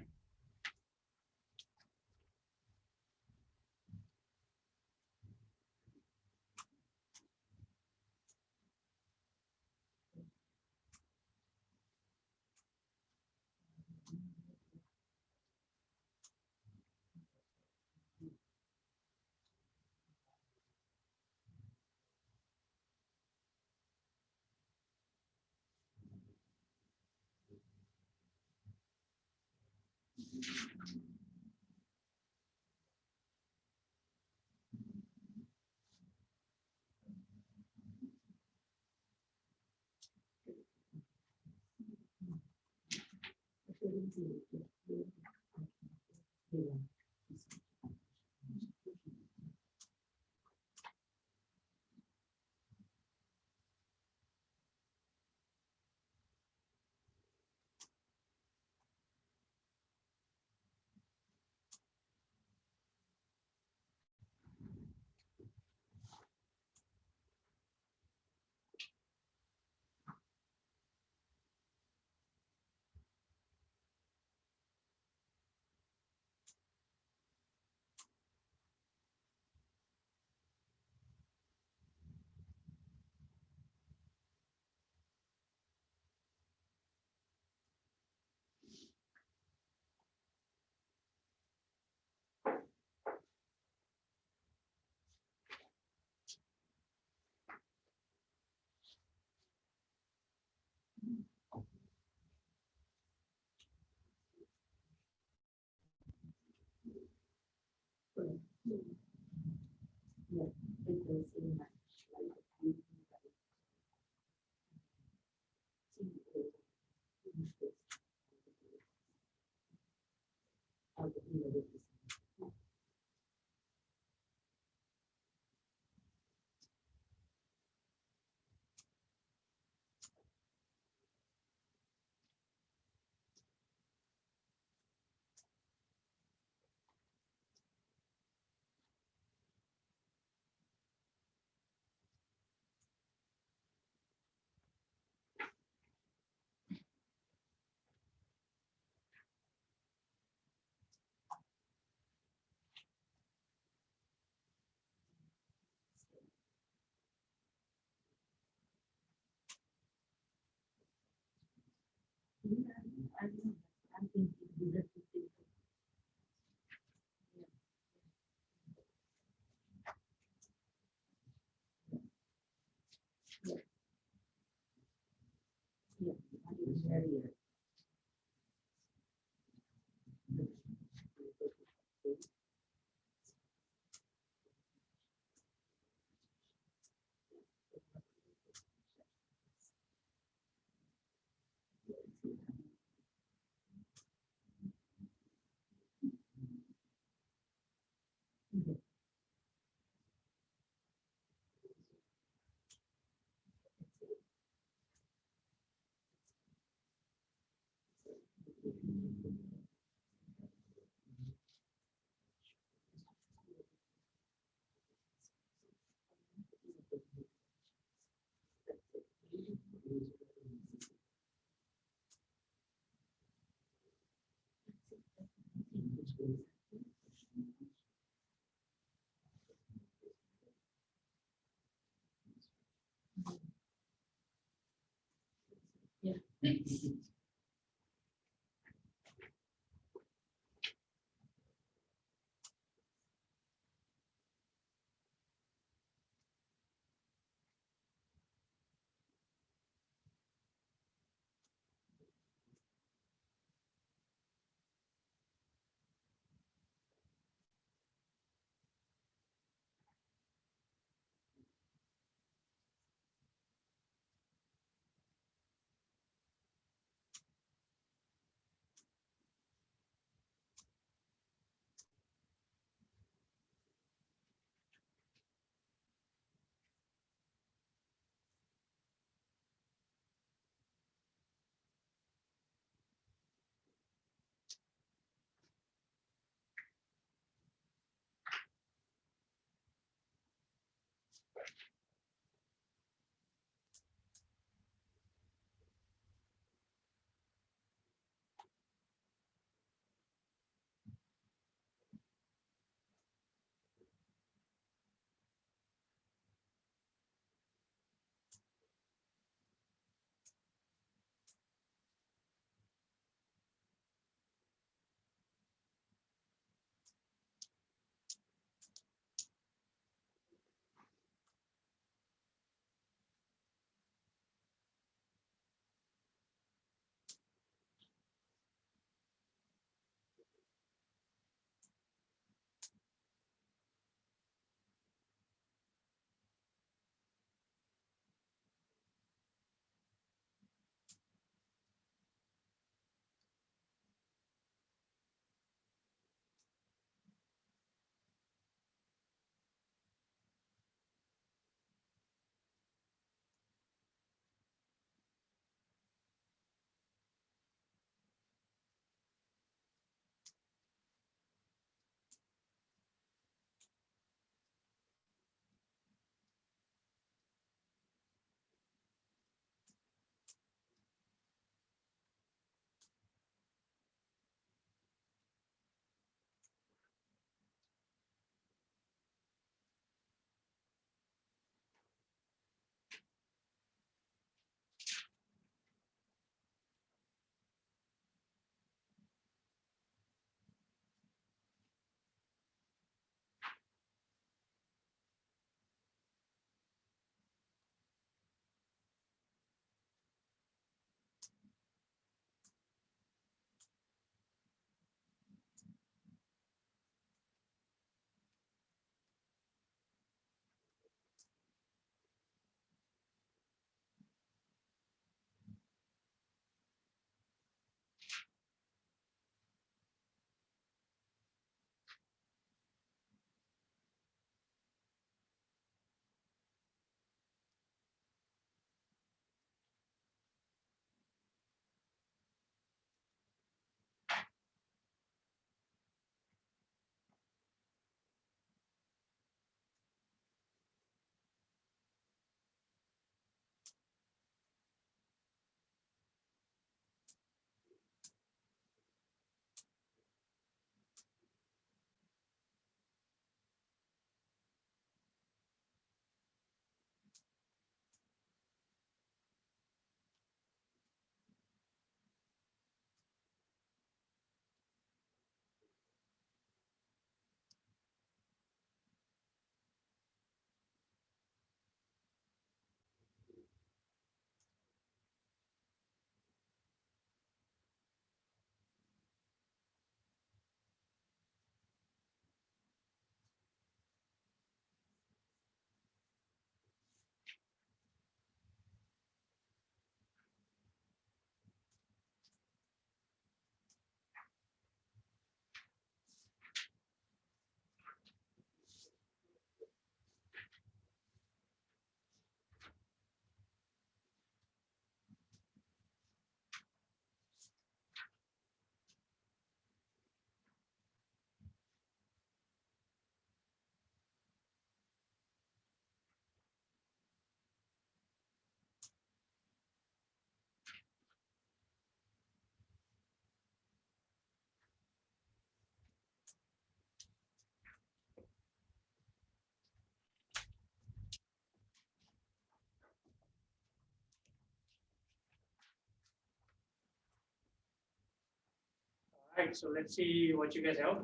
Right, so let's see what you guys have,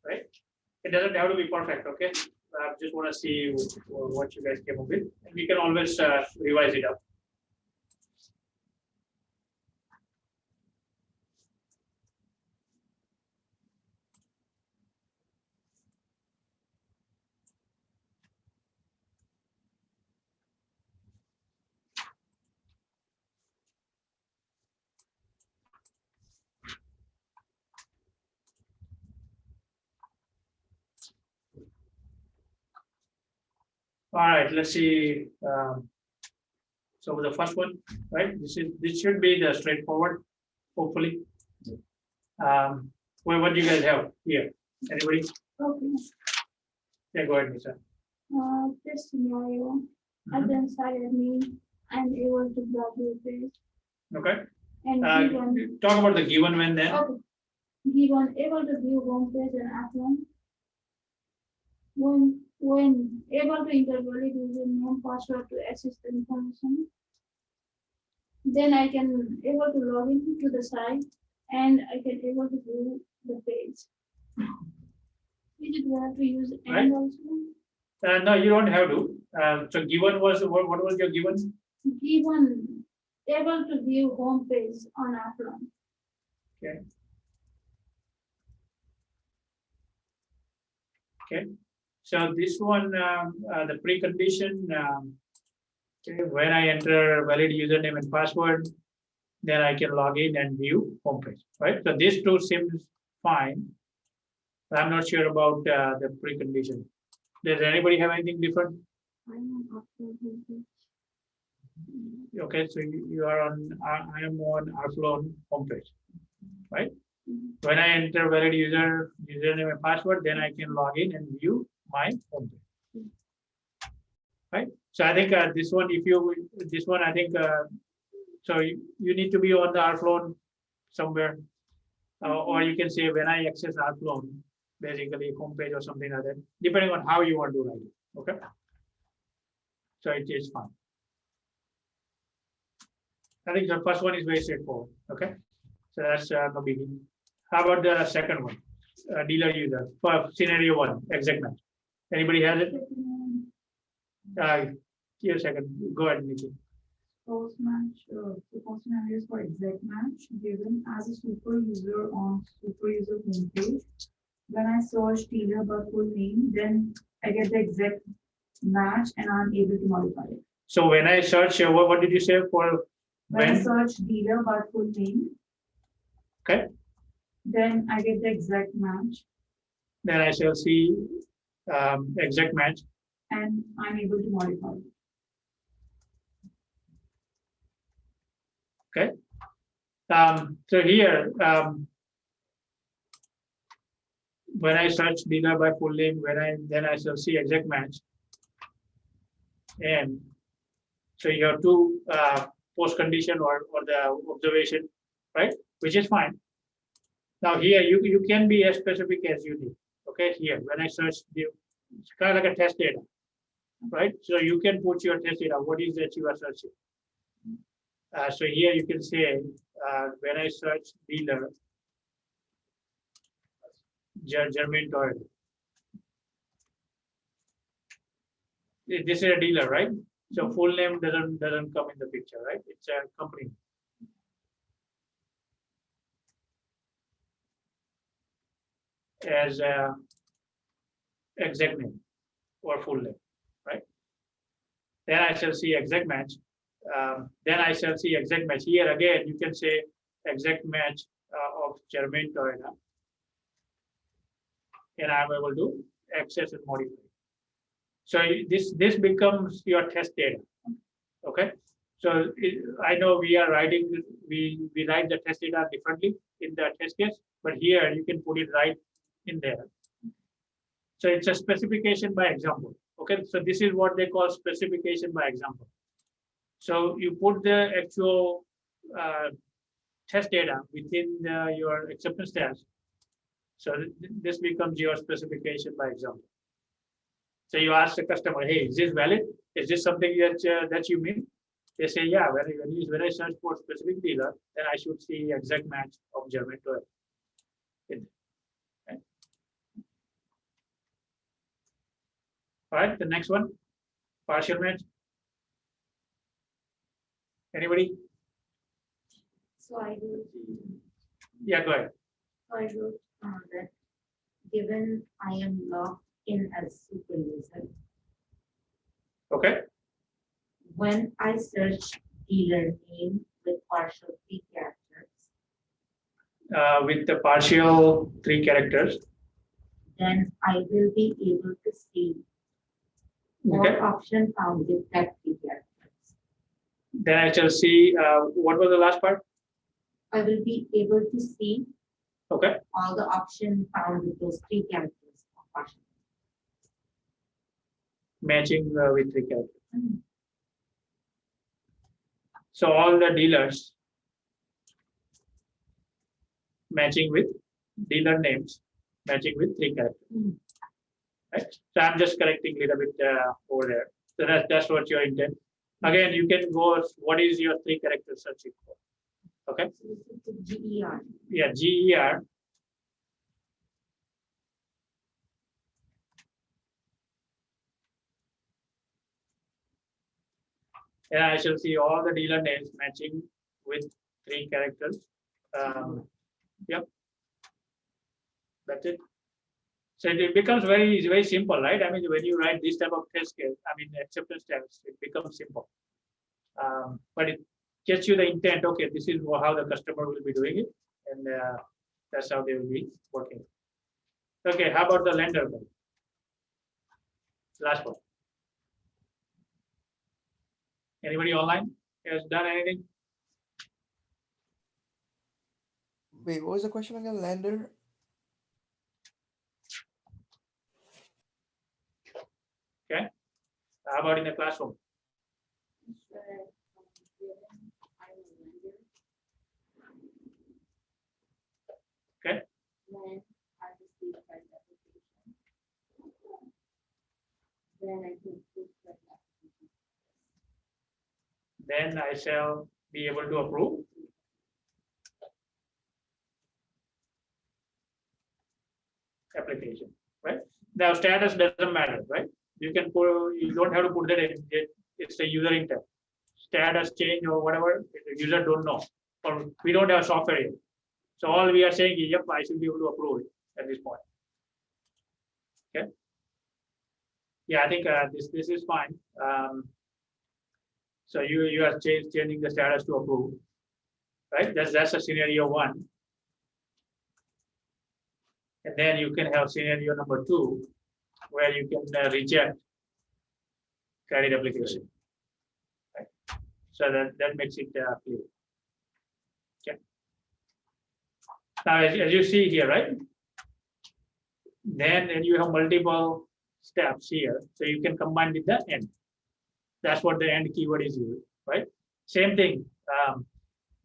right? It doesn't have to be perfect, okay? I just want to see what you guys came up with. And we can always revise it up. All right, let's see. So the first one, right? This should be the straightforward, hopefully. Well, what do you guys have here? Anybody? Okay. Yeah, go ahead, Lisa. This scenario, as an side admin, I'm able to block the page Okay. and given, Talk about the given when then. okay, given able to view home page and apply. When able to enter valid username password to access the information, then I can able to log in to the site and I can able to view the page. Is it better to use Right. and also? No, you don't have to. So given was what was your given? Given able to view home page on Appleon. Okay. Okay. So this one, the precondition, okay, when I enter valid username and password, then I can log in and view homepage, right? So these two seems fine. I'm not sure about the precondition. Does anybody have anything different? I'm on Appleon homepage. Okay, so you are on, I am on Arflon homepage, right? When I enter valid username and password, then I can log in and view my homepage. Right? So I think this one, I think, so you need to be on the Arflon somewhere, or you can say when I access Arflon, basically homepage or something like that, depending on how you want to write it. Okay. So it is fine. I think the first one is very straightforward. Okay. So that's no biggie. How about the second one? Dealer user for scenario one, exact match. Anybody has it? Here a second. Go ahead, Nikki. Post match, the post scenarios for exact match given as a super user on super user homepage. When I search dealer by full name, then I get the exact match and I'm able to modify it. So when I search, what did you say for When I when? search dealer by full name, Okay. then I get the exact match Then I shall see exact match. and I'm able to modify it. Okay. So here, when I search dealer by full name, then I shall see exact match. And so you have two post condition or the observation, right? Which is fine. Now here you can be as specific as you need. Okay, here when I search it's kind of like a test data, right? So you can put your test data. What is that you are searching? So here you can say when I search dealer, German Toyota. This is a dealer, right? So full name doesn't come in the picture, right? It's a company. As a exact name or full name, right? Then I shall see exact match. Then I shall see exact match. Here again, you can say exact match of German Toyota, and I'm able to access and modify. So this becomes your test data. Okay. So I know we are writing, we write the test data differently in the test case, but here you can put it right in there. So it's a specification by example. Okay, so this is what they call specification by example. So you put the actual test data within your acceptance test. So this becomes your specification by example. So you ask the customer, hey, is this valid? Is this something that you mean? They say, yeah, when I search for specific dealer, then I should see exact match of German Toyota. Okay. All right, the next one, partial match. Anybody? So I wrote, Yeah, go ahead. I wrote that given I am logged in as super user, Okay. when I search dealer name with partial 3 characters, With the partial 3 characters. then I will be able to see Okay. all option found with that 3 characters. Then I shall see. What was the last part? I will be able to see Okay. all the option found with those 3 characters of partial. Matching with 3 characters. Mhm. So all the dealers matching with dealer names, matching with 3 characters. Mhm. Right. So I'm just correcting a little bit over there. So that's what your intent. Again, you can go. What is your 3 character searching for? Okay. So this is the GER. Yeah, GER. And I shall see all the dealer names matching with 3 characters. Yep. That's it. So it becomes very simple, right? I mean, when you write this type of test case, I mean, acceptance tests, it becomes simple. But it gets you the intent. Okay, this is how the customer will be doing it, and that's how they will be working. Okay, how about the lender? Last one. Anybody online has done anything? Wait, what was the question again? Lender? Okay. How about in the classroom? Okay. When I receive credit application, then I can put credit application. Then I shall be able to approve. Application, right? Now status doesn't matter, right? You can put, you don't have to put that in. It's a user intent. Status change or whatever, the user don't know, or we don't have software yet. So all we are saying is, yep, I should be able to approve it at this point. Okay. Yeah, I think this is fine. So you are changing the status to approve, right? That's a scenario 1. And then you can have scenario number 2, where you can reject credit application. Right? So that makes it clear. Okay. Now, as you see here, right? Then you have multiple steps here, so you can combine with the end. That's what the end keyword is used, right? Same thing.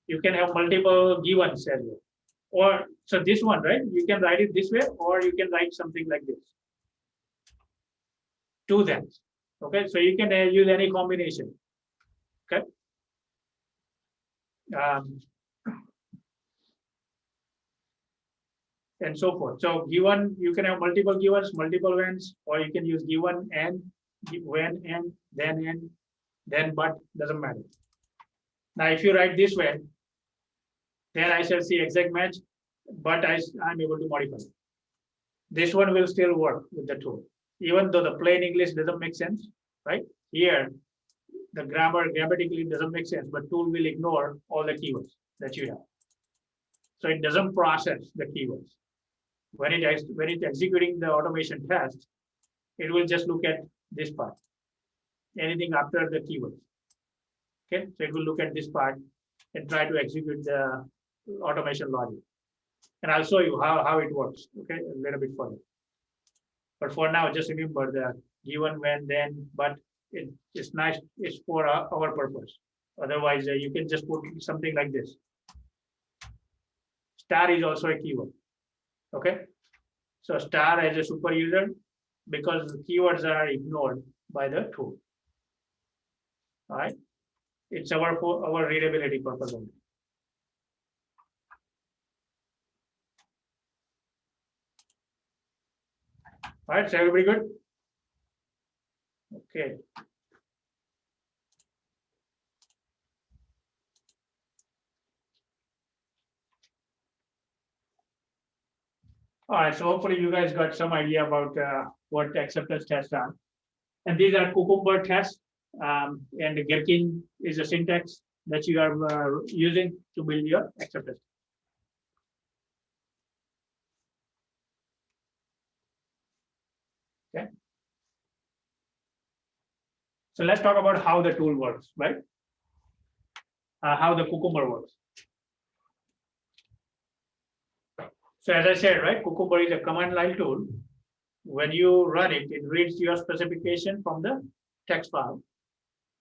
You can have multiple givens as well. Or so this one, right? You can write it this way, or you can write something like this. To them. Okay, so you can use any combination. Okay. And so forth. So given, you can have multiple givens, multiple whens, or you can use given and when and then but, doesn't matter. Now if you write this way, then I shall see exact match, but I'm able to modify. This one will still work with the tool, even though the plain English doesn't make sense, right? Here, the grammatically doesn't make sense, but tool will ignore all the keywords that you have. So it doesn't process the keywords. When it's executing the automation test, it will just look at this part. Anything after the keywords. Okay, so it will look at this part and try to execute the automation logic. And I'll show you how it works. Okay, a little bit further. But for now, just remember the given, when, then, but it's nice. It's for our purpose. Otherwise, you can just put something like this. Star is also a keyword. Okay, so star as a super user, because keywords are ignored by the tool. All right, it's for our readability purpose only. All right, so everybody good? Okay. All right, so hopefully you guys got some idea about what acceptance tests are. And these are Cucumber tests, and the Gherkin is a syntax that you are using to build your acceptance. Okay. So let's talk about how the tool works, right? How the Cucumber works. So as I said, right, Cucumber is a command line tool. When you run it, it reads your specification from the text file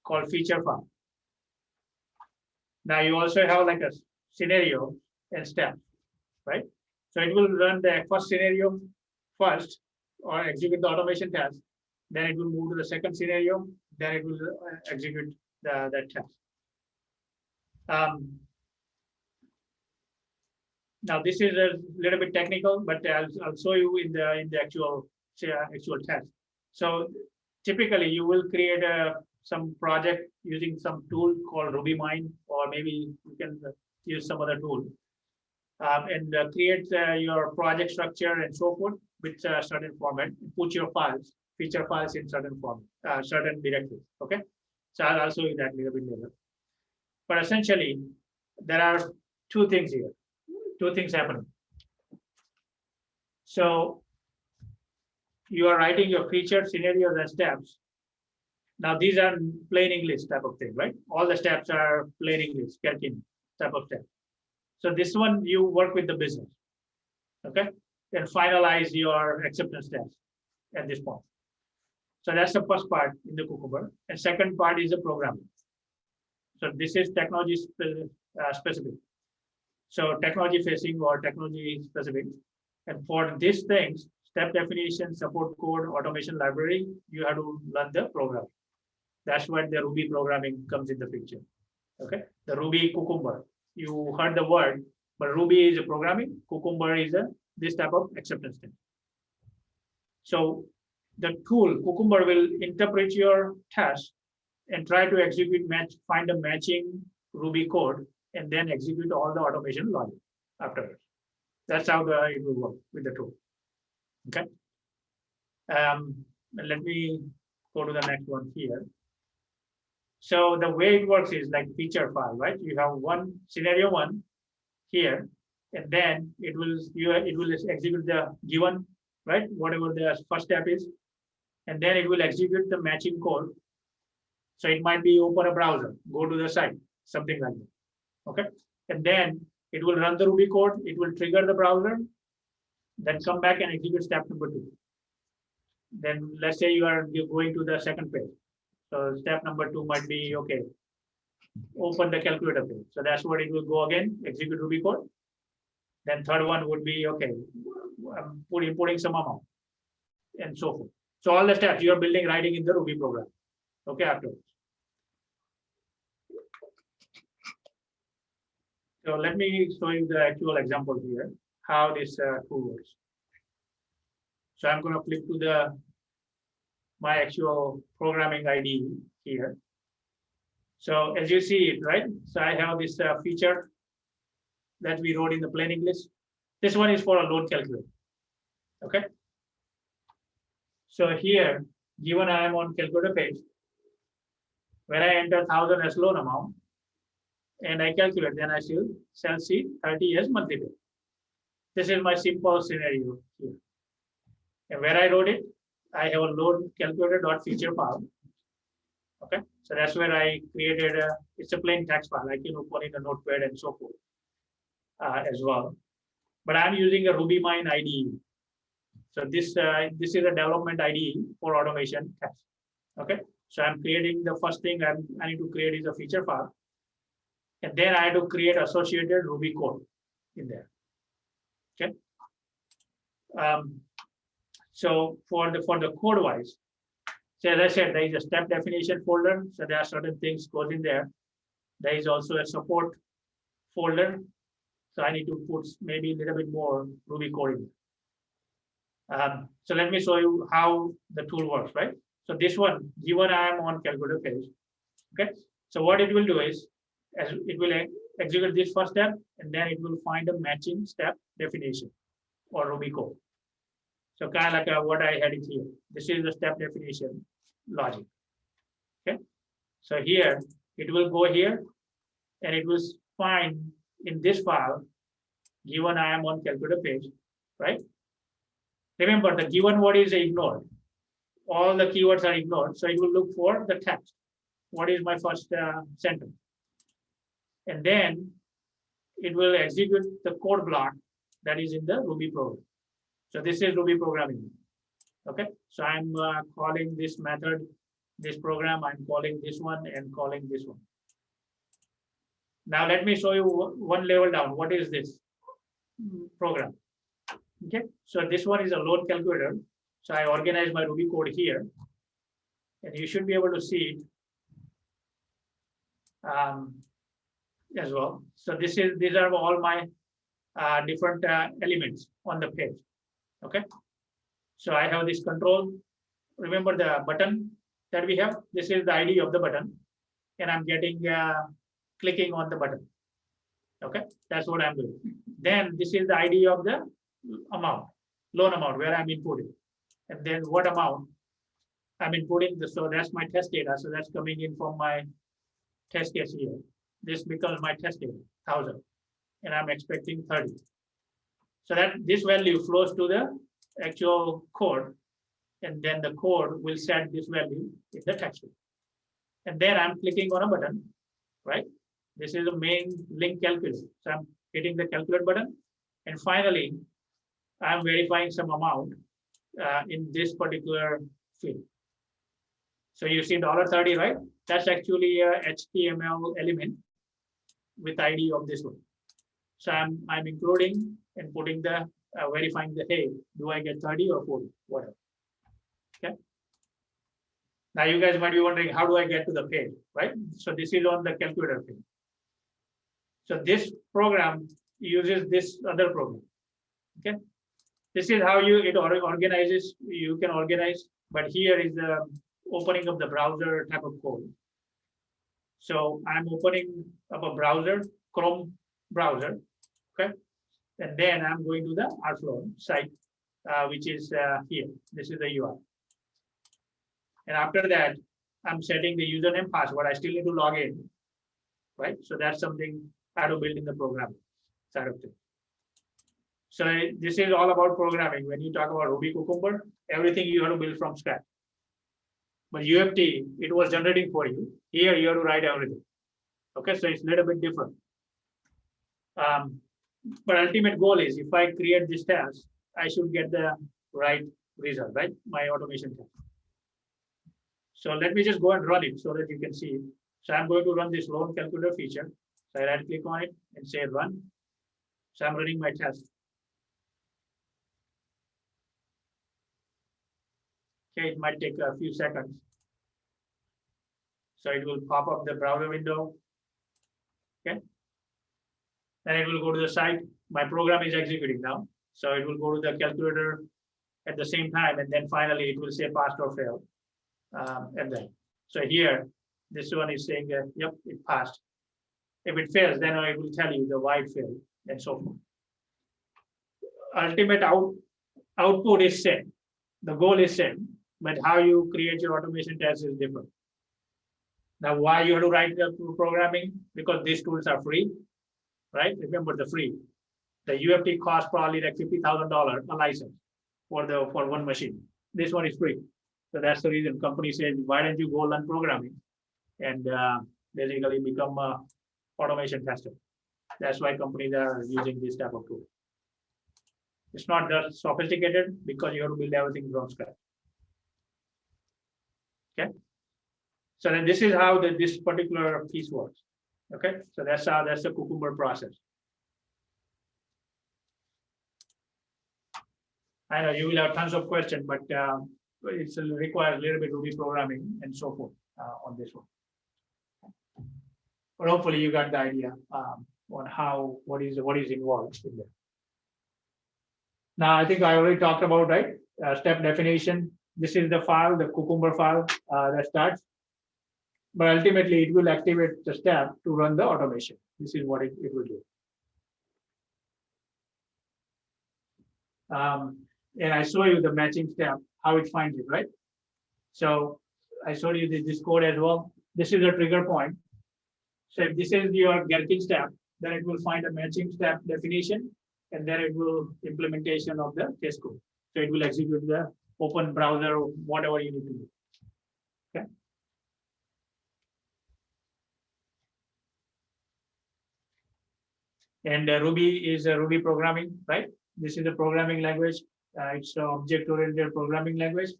called feature file. Now you also have like a scenario and steps, right? So it will run the first scenario first or execute the automation test. Then it will move to the second scenario. Then it will execute that test. Now this is a little bit technical, but I'll show you in the actual test. So typically you will create some project using some tool called RubyMine, or maybe you can use some other tool, and create your project structure and so forth with a certain format. Put your files, feature files in certain format, certain directories. Okay, so I'll show you that a little bit later. But essentially, there are two things here. Two things happening. So you are writing your feature scenarios and steps. Now these are plain English type of thing, right? All the steps are plain English, Gherkin type of step. So this one you work with the business, okay? Then finalize your acceptance test at this point. So that's the first part in the Cucumber. And second part is the programming. So this is technology specific. So technology facing or technology specific. And for these things, step definition, support code, automation library, you have to learn the program. That's where the Ruby programming comes in the picture. Okay, the Ruby Cucumber. You heard the word, but Ruby is a programming. Cucumber is this type of acceptance test. So the tool Cucumber will interpret your test and try to execute find a matching Ruby code, and then execute all the automation logic afterwards. That's how it will work with the tool. Okay. Let me go to the next one here. So the way it works is like feature file, right? You have one scenario one here, and then it will execute the given, right? Whatever the first step is, and then it will execute the matching code. So it might be open a browser, go to the site, something like that. Okay, and then it will run the Ruby code. It will trigger the browser, then come back and execute step number 2. Then let's say you're going to the second page. So step number 2 might be, okay, open the calculator page. So that's what it will go again, execute Ruby code. Then third one would be, okay, I'm putting some amount and so forth. So all the steps you are building, writing in the Ruby program. Okay, afterwards. So let me show you the actual example here, how this tool works. So I'm going to flip to my actual programming IDE here. So as you see it, right? So I have this feature that we wrote in the plain English. This one is for a load calculator. Okay. So here, given I am on calculator page, when I enter 1000 as loan amount, and I calculate, then I shall see 30 as monthly pay. This is my simple scenario here. And where I wrote it, I have a load calculator.feature file. Okay, so that's where I created it's a plain text file. I can open in a notepad and so forth as well. But I'm using a RubyMine IDE. So this is a development IDE for automation tests. Okay, so I'm creating the first thing I need to create is a feature file. And then I had to create associated Ruby code in there. Okay. So for the code wise, so as I said, there is a step definition folder. So there are certain things goes in there. There is also a support folder. So I need to put maybe a little bit more Ruby code in there. So let me show you how the tool works, right? So this one, given I am on calculator page, okay? So what it will do is, as it will execute this first step, and then it will find a matching step definition or Ruby code. So kind of like what I had it here. This is the step definition logic. Okay. So here it will go here, and it will find in this file, given I am on calculator page, right? Remember the given word is ignored. All the keywords are ignored. So it will look for the text. What is my first sentence? And then it will execute the code block that is in the Ruby program. So this is Ruby programming. Okay. So I'm calling this method, this program, I'm calling this one and calling this one. Now let me show you one level down. What is this program? Okay. So this one is a load calculator. So I organize my Ruby code here, and you should be able to see it as well. So these are all my different elements on the page. Okay. So I have this control. Remember the button that we have. This is the ID of the button, and I'm getting clicking on the button. Okay, that's what I'm doing. Then this is the ID of the amount, loan amount, where I'm inputting, and then what amount I'm inputting. So that's my test data. So that's coming in from my test case here. This becomes my test data, 1000, and I'm expecting 30. So that this value flows to the actual code, and then the code will set this value in the text. And then I'm clicking on a button, right? This is the main link calculus. So I'm hitting the calculate button, and finally, I'm verifying some amount in this particular field. So you see $30, right? That's actually a HTML element with ID of this one. So I'm including and putting the verifying the, hey, do I get 30 or 40, whatever. Okay. Now you guys might be wondering, how do I get to the page, right? So this is on the calculator page. So this program uses this other program. Okay. This is how it organizes. You can organize, but here is the opening of the browser type of code. So I'm opening up a browser, Chrome browser. Okay. And then I'm going to the Rflow site, which is here. This is the UI. And after that, I'm setting the username, password. I still need to log in, right? So that's something I have to build in the program side of things. So this is all about programming. When you talk about Ruby Cucumber, everything you have to build from scratch. But UFT, it was generating for you. Here you have to write everything. Okay, so it's a little bit different. But ultimate goal is, if I create this task, I should get the right result, right? My automation task. So let me just go and run it so that you can see it. So I'm going to run this loan calculator feature. So I right click on it and say run. So I'm running my test. Okay, it might take a few seconds. So it will pop up the browser window. Okay. Then it will go to the site. My program is executing now. So it will go to the calculator at the same time, and then finally it will say passed or failed. And then, so here, this one is saying that, yep, it passed. If it fails, then it will tell you the why it failed, and so forth. Ultimate output is same. The goal is same, but how you create your automation test is different. Now, why you have to write the programming? Because these tools are free, right? Remember the free. The UFT costs probably like $50,000 a license for one machine. This one is free. So that's the reason company says, why don't you go learn programming and basically become a automation tester. That's why companies are using this type of tool. It's not that sophisticated because you have to build everything from scratch. Okay. So then this is how this particular piece works. Okay. So that's the Cucumber process. I know you will have tons of questions, but it requires a little bit Ruby programming and so forth on this one. But hopefully you got the idea on what is involved in there. Now, I think I already talked about, right? Step definition. This is the file, the Cucumber file that starts. But ultimately, it will activate the step to run the automation. This is what it will do. And I show you the matching step, how it finds it, right? So I showed you this code as well. This is a trigger point. So if this is your Gherkin step, then it will find a matching step definition, and then it will implementation of the test code. So it will execute the open browser or whatever you need to do. Okay. And Ruby is a Ruby programming, right? This is a programming language. It's an object-oriented programming language,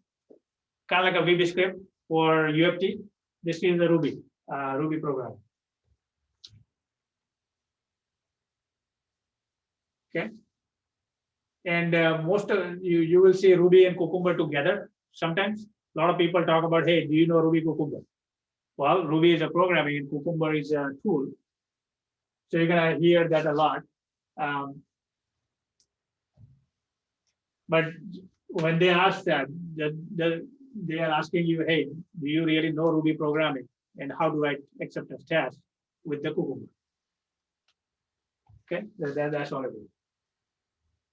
kind of like a VB script for UFT. This is the Ruby program. Okay. And most of you will see Ruby and Cucumber together. Sometimes a lot of people talk about, hey, do you know Ruby Cucumber? Well, Ruby is a programming and Cucumber is a tool. So you're gonna hear that a lot. But when they ask that, they are asking you, hey, do you really know Ruby programming? And how do I accept a test with the Cucumber? Okay, that's all it is.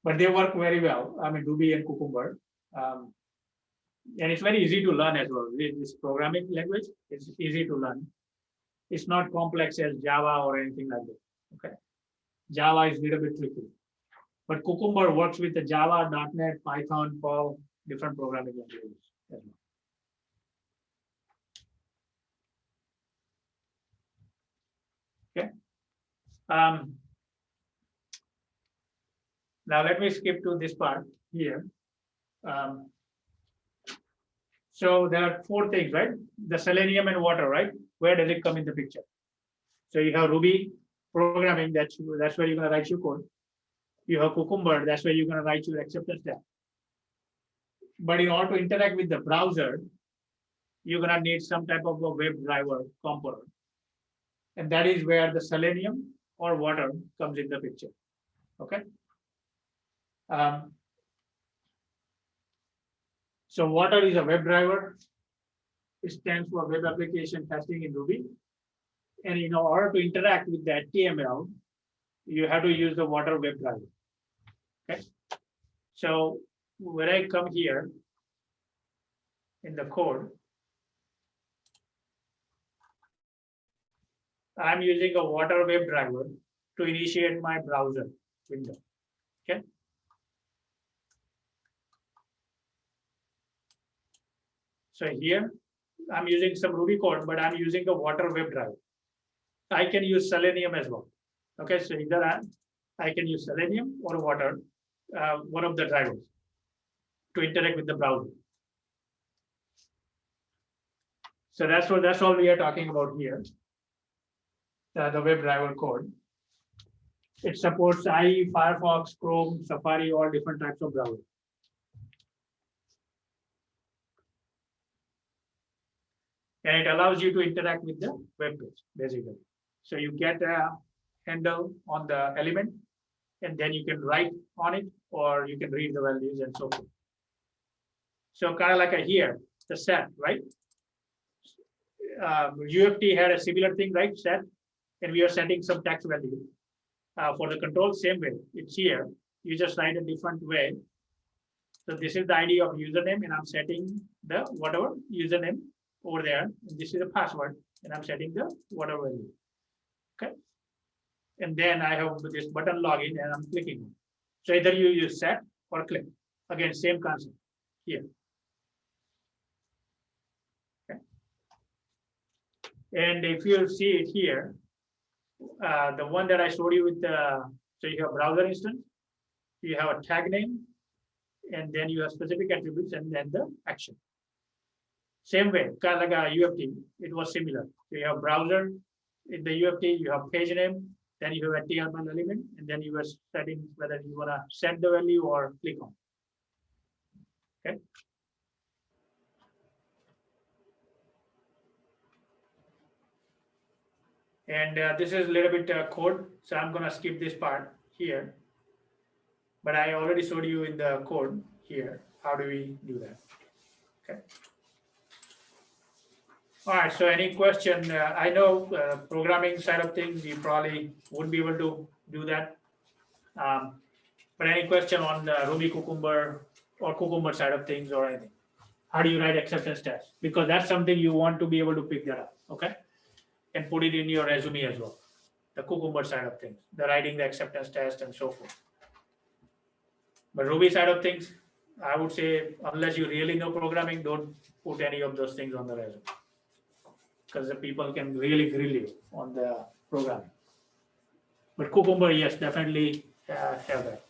But they work very well. I mean, Ruby and Cucumber. And it's very easy to learn as well. This programming language is easy to learn. It's not complex as Java or anything like that. Okay, Java is a little bit tricky. But Cucumber works with the Java, .NET, Python, Perl, different programming languages as well. Okay. Now let me skip to this part here. So there are 4 things, right? The Selenium and Water, right? Where does it come in the picture? So you have Ruby programming, that's where you're gonna write your code. You have Cucumber, that's where you're gonna write your acceptance step. But in order to interact with the browser, you're gonna need some type of a web driver component. And that is where the Selenium or Water comes in the picture, okay? So Water is a web driver. It stands for Web Application Testing in Ruby. And in order to interact with the HTML, you have to use the Water web driver. Okay. So when I come here in the code, I'm using a Water web driver to initiate my browser window. Okay. So here I'm using some Ruby code, but I'm using a Water web driver. I can use Selenium as well. Okay, so either I can use Selenium or Water, one of the drivers, to interact with the browser. So that's all we are talking about here. The web driver code. It supports IE, Firefox, Chrome, Safari, all different types of browsers. And it allows you to interact with the web page, basically. So you get a handle on the element, and then you can write on it, or you can read the values and so forth. So kind of like here, the set, right? UFT had a similar thing, right? Set, and we are setting some text value. For the control, same way. It's here. You just write a different way. So this is the ID of username, and I'm setting the whatever username over there. And this is a password, and I'm setting the whatever value. Okay. And then I have this button login, and I'm clicking on. So either you use set or click. Again, same concept here. Okay. And if you see it here, the one that I showed you with the, so you have browser instance, you have a tag name, and then you have specific attributes, and then the action. Same way, kind of like a UFT, it was similar. So you have browser in the UFT, you have page name, then you have a HTML element, and then you are setting whether you want to set the value or click on. Okay. And this is a little bit code, so I'm going to skip this part here. but I already showed you in the code here. How do we do that? Okay. All right, so any question? I know programming side of things, you probably wouldn't be able to do that. But any question on the Ruby Cucumber or Cucumber side of things or anything? How do you write acceptance tests? Because that's something you want to be able to pick that up, okay? And put it in your resume as well. The Cucumber side of things, the writing the acceptance test and so forth. But Ruby side of things, I would say, unless you really know programming, don't put any of those things on the resume. Because the people can really grill you on the programming. But Cucumber, yes, definitely have that.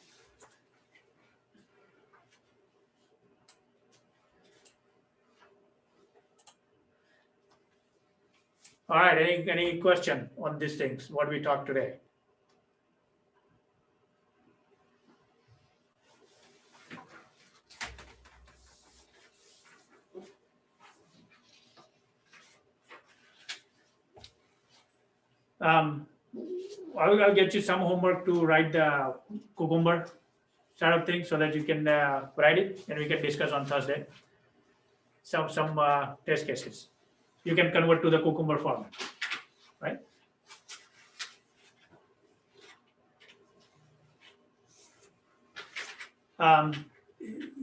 All right, any question on these things, what we talked today? I'll get you some homework to write the Cucumber side of things so that you can write it and we can discuss on Thursday. Some test cases. You can convert to the Cucumber format, right?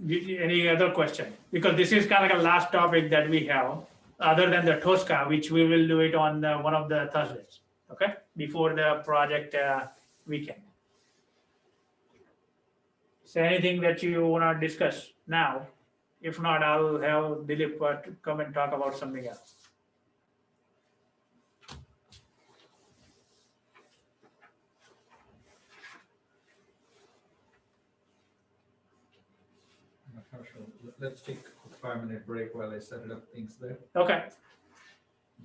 Any other question? Because this is kind of like a last topic that we have, other than the Tosca, which we will do it on one of the Thursdays, okay? Before the project weekend. So anything that you want to discuss now? If not, I'll have Dilip come and talk about something else. Let's take a 5-minute break while I set it up things there. Okay,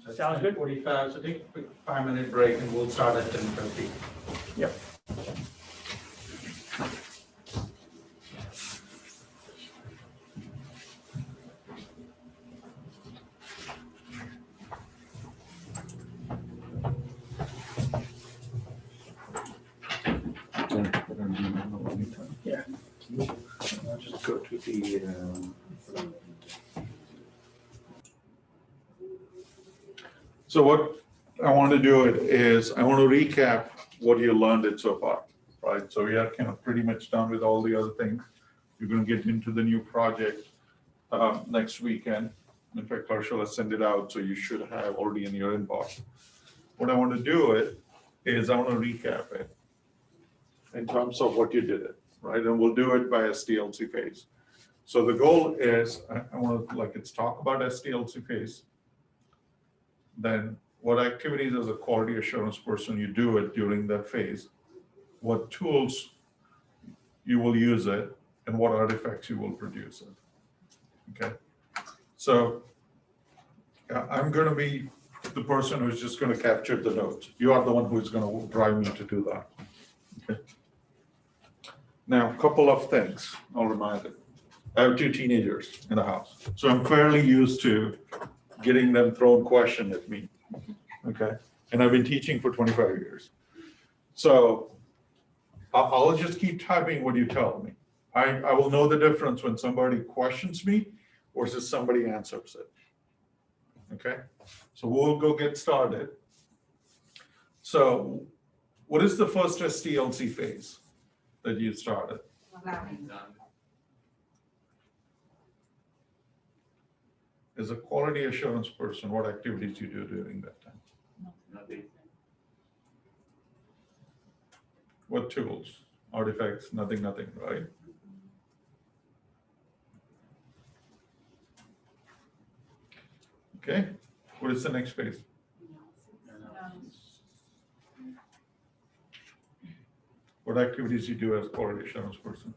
So it's sounds good. 10:45, so take a quick 5-minute break and we'll start at 10:50. Yep. Yeah. I'll just go to the. So what I want to do is I want to recap what you learned it so far, right? So we are kind of pretty much done with all the other things. You're going to get into the new project next weekend. In fact, Harshal has sent it out, so you should have already in your inbox. What I want to do is I want to recap it in terms of what you did it, right? And we'll do it by SDLC phase. So the goal is I want to let's talk about SDLC phase. Then what activities as a quality assurance person you do it during that phase, what tools you will use it, and what artifacts you will produce it. Okay, so I'm going to be the person who's just going to capture the notes. You are the one who's going to drive me to do that. Okay. Now, a couple of things I'll remind you. I have 2 teenagers in the house, so I'm fairly used to getting them thrown question at me, okay? And I've been teaching for 25 years. So I'll just keep typing what you tell me. I will know the difference when somebody questions me versus somebody answers it, okay? So we'll go get started. So what is the first SDLC phase that you started? As a quality assurance person, what activities you do during that time? Nothing. What tools? Artifacts, nothing, right? Okay, what is the next phase? What activities you do as a quality assurance person?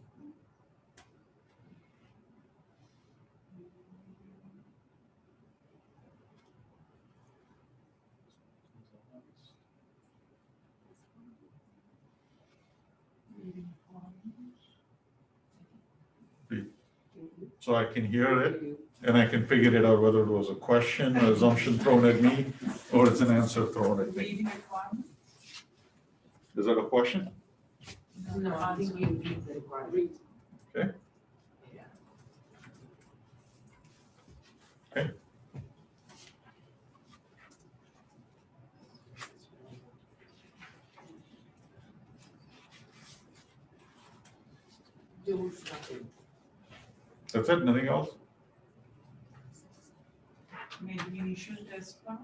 So I can hear it and I can figure it out whether it was a question or assumption thrown at me or it's an answer thrown at me. Is that a question? No, I think you read the requirement. Okay. Yeah. Okay. Tools, nothing. That's it, nothing else? Maybe initial test plan.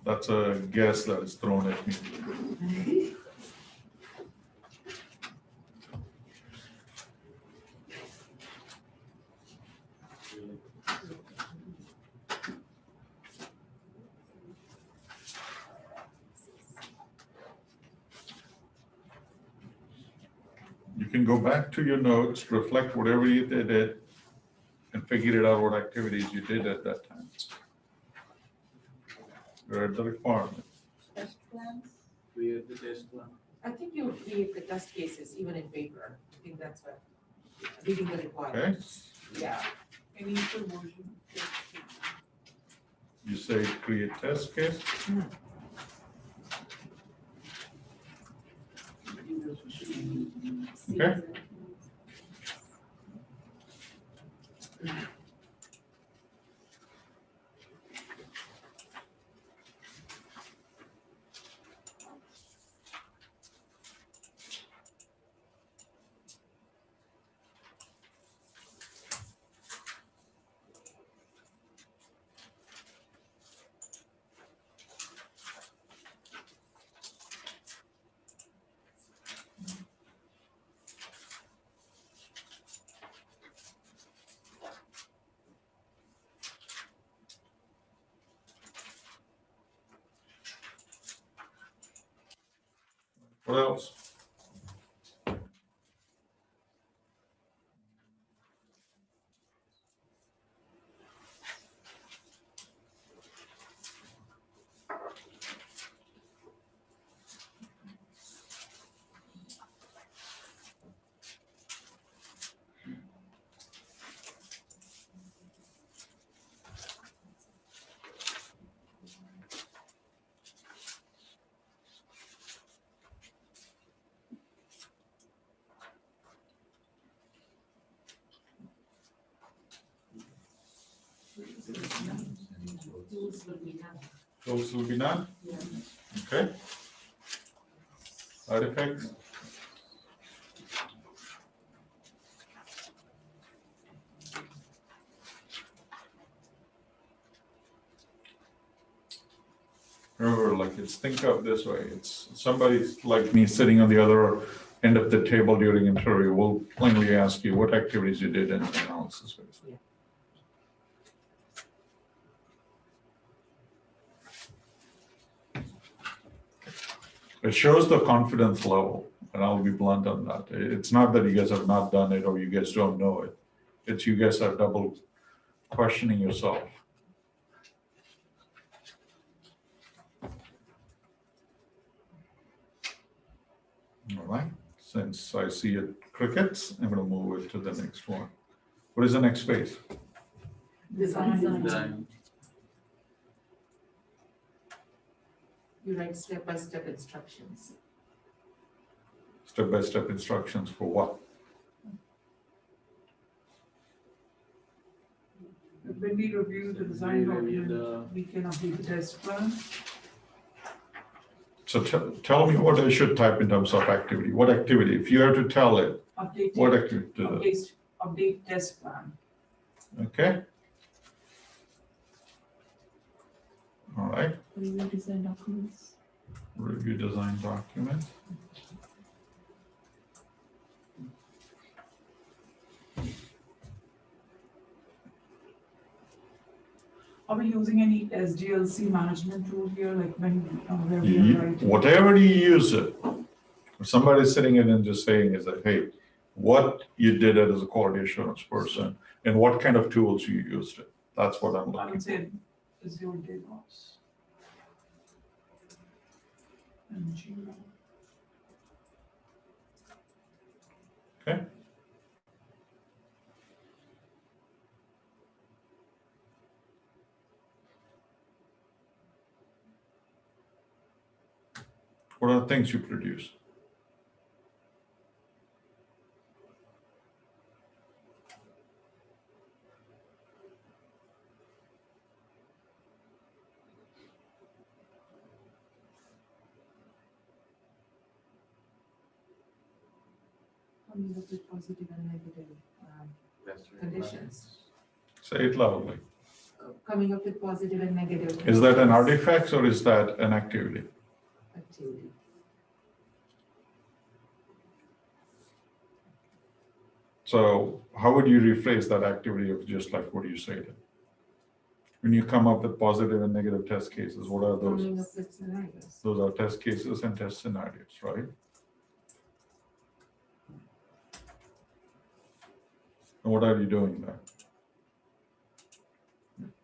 That's a guess that is thrown at me. You can go back to your notes, reflect whatever you did, and figure it out what activities you did at that time. Read the requirement. Test plans? Create the test plan. I think you create the test cases even in paper. I think that's what, reading the requirements. Yeah. Initial version. You say create test case. Okay. What else? Tools will be done. Those will be done? Yeah. Okay. Artifacts. Remember, like, it's think of this way. It's somebody like me sitting on the other end of the table during interview will plainly ask you what activities you did in the analysis phase. Yeah. It shows the confidence level, and I'll be blunt on that. It's not that you guys have not done it or you guys don't know it. It's you guys are double questioning yourself. All right, since I see it crickets, I'm gonna move it to the next one. What is the next phase? Design. Design. You write step-by-step instructions. Step-by-step instructions for what? When we review the design document, we can update the test plan. So tell me what I should type in terms of activity. What activity? If you have to tell it, Update. what activity to do? Update test plan. Okay. All right, Review design documents. review design document. Are we using any SDLC management tool here, like when, where we are writing? Whatever you use it. If somebody's sitting in and just saying is that, hey, what you did it as a quality assurance person and what kind of tools you used it. That's what I'm I looking would for. say Azure DevOps. And Jira. Okay. What are the things you produce? Coming up with positive and negative conditions. Say it loudly. Coming up with positive and negative. Is that an conditions. artifact or is that an activity? Activity. So how would you rephrase that activity of just like what you said? When you come up with positive and negative test cases, what are those? Coming up with scenarios. Those are test cases and test scenarios, right? And what are you doing there?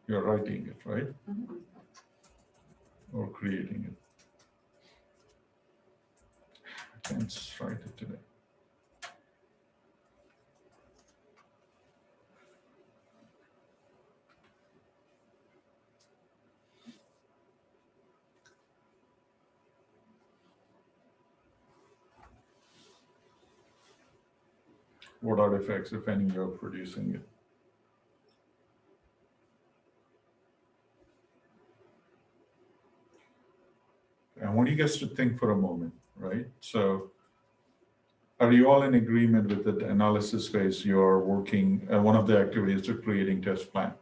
You're writing it, right? Mhm. Or creating it. I can't write it today. What artifacts, if any, you're producing it? I want you guys to think for a moment, right? So are you all in agreement with the analysis phase? You're working, one of the activities to creating test plan,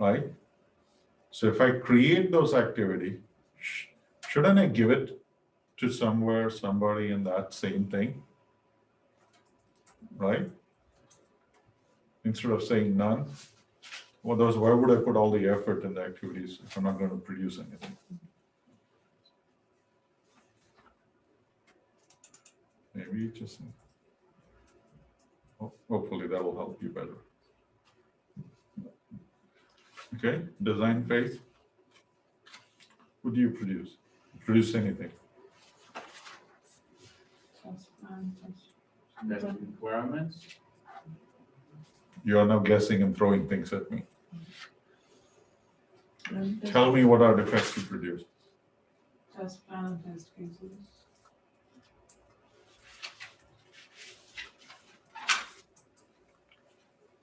right? So if I create those activity, shouldn't I give it to somewhere, somebody in that same thing? Right? Instead of saying none, well, why would I put all the effort in the activities if I'm not going to produce anything? Maybe it just, hopefully that will help you better. Okay, design phase. What do you produce? Produce anything? Test requirements. You are now guessing and throwing things at me. Tell me what artifacts you produce. Test plan, test cases.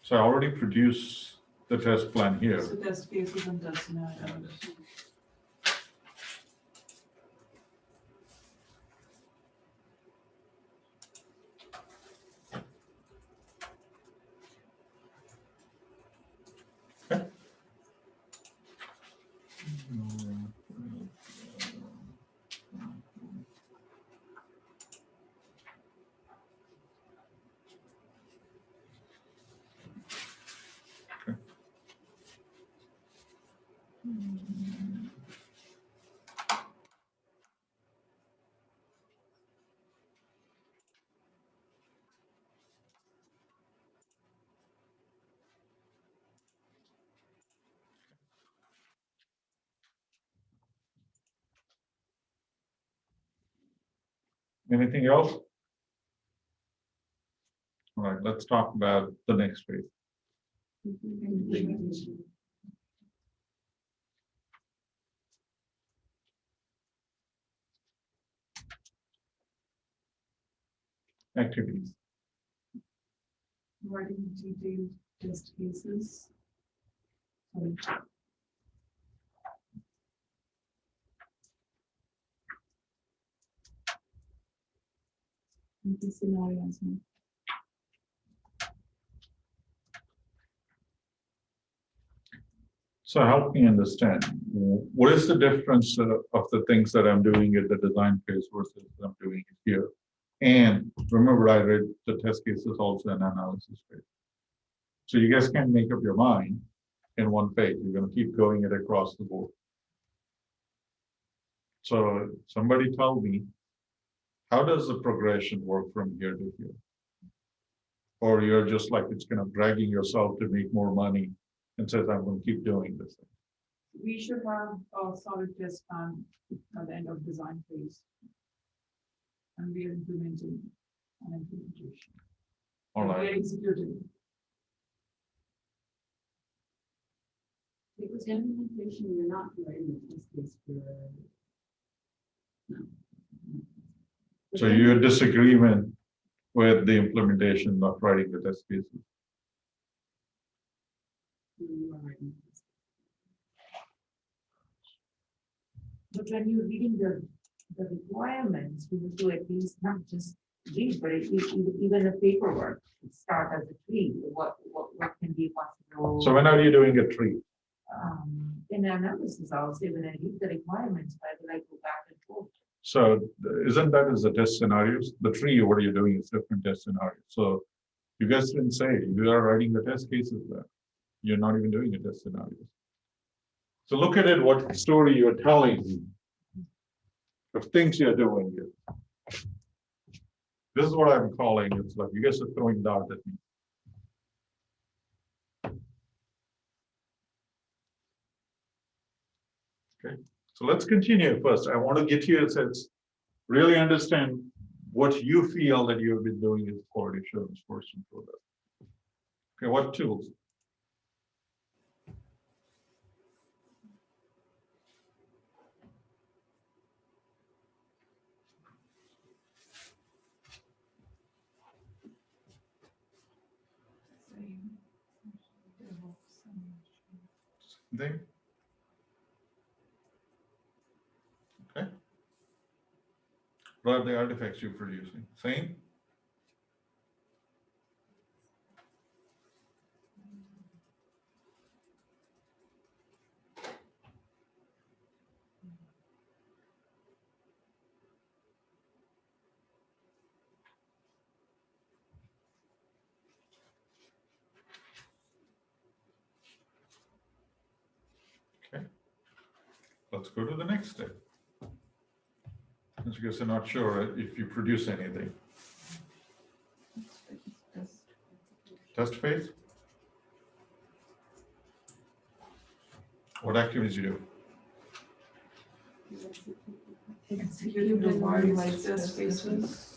So I already produced the test plan here. So test cases and test scenarios. Anything else? All right, let's talk about the next phase. Activities. Writing detailed test cases. Sorry. And the scenarios. So help me understand, what is the difference of the things that I'm doing at the design phase versus I'm doing it here? And remember, I read the test cases also an analysis phase. So you guys can't make up your mind in one phase. You're going to keep going it across the board. So somebody tell me, how does the progression work from here to here? Or you're just like, it's kind of dragging yourself to make more money and says, I'm going to keep doing this thing. We should have a solid test plan at the end of design phase. And we are implementing an implementation. All We are right. executing. Because implementation, you're not writing the test case for. No. So your disagreement with the implementation, not writing the test cases. But when you're reading the requirements, you need to at least not just read, but even a paperwork, start as a tree, what can be possible. So when are you doing a tree? In analysis, I'll say when I read the requirements, I will like go back and forth. So isn't that as the test scenarios? The tree, what are you doing is different test scenarios. So you guys didn't say you are writing the test cases there. You're not even doing the test scenarios. So look at it, what story you're telling of things you're doing. This is what I'm calling, it's like you guys are throwing darts at me. Okay, so let's continue first. I want to get you a sense, really understand what you feel that you've been doing as quality assurance person for that. Okay, what tools? Thing. Okay. What are the artifacts you're producing? Same? Okay. Let's go to the next step. Since you guys are not sure if you produce anything. Test phase? What activities you do? Execute the various test cases.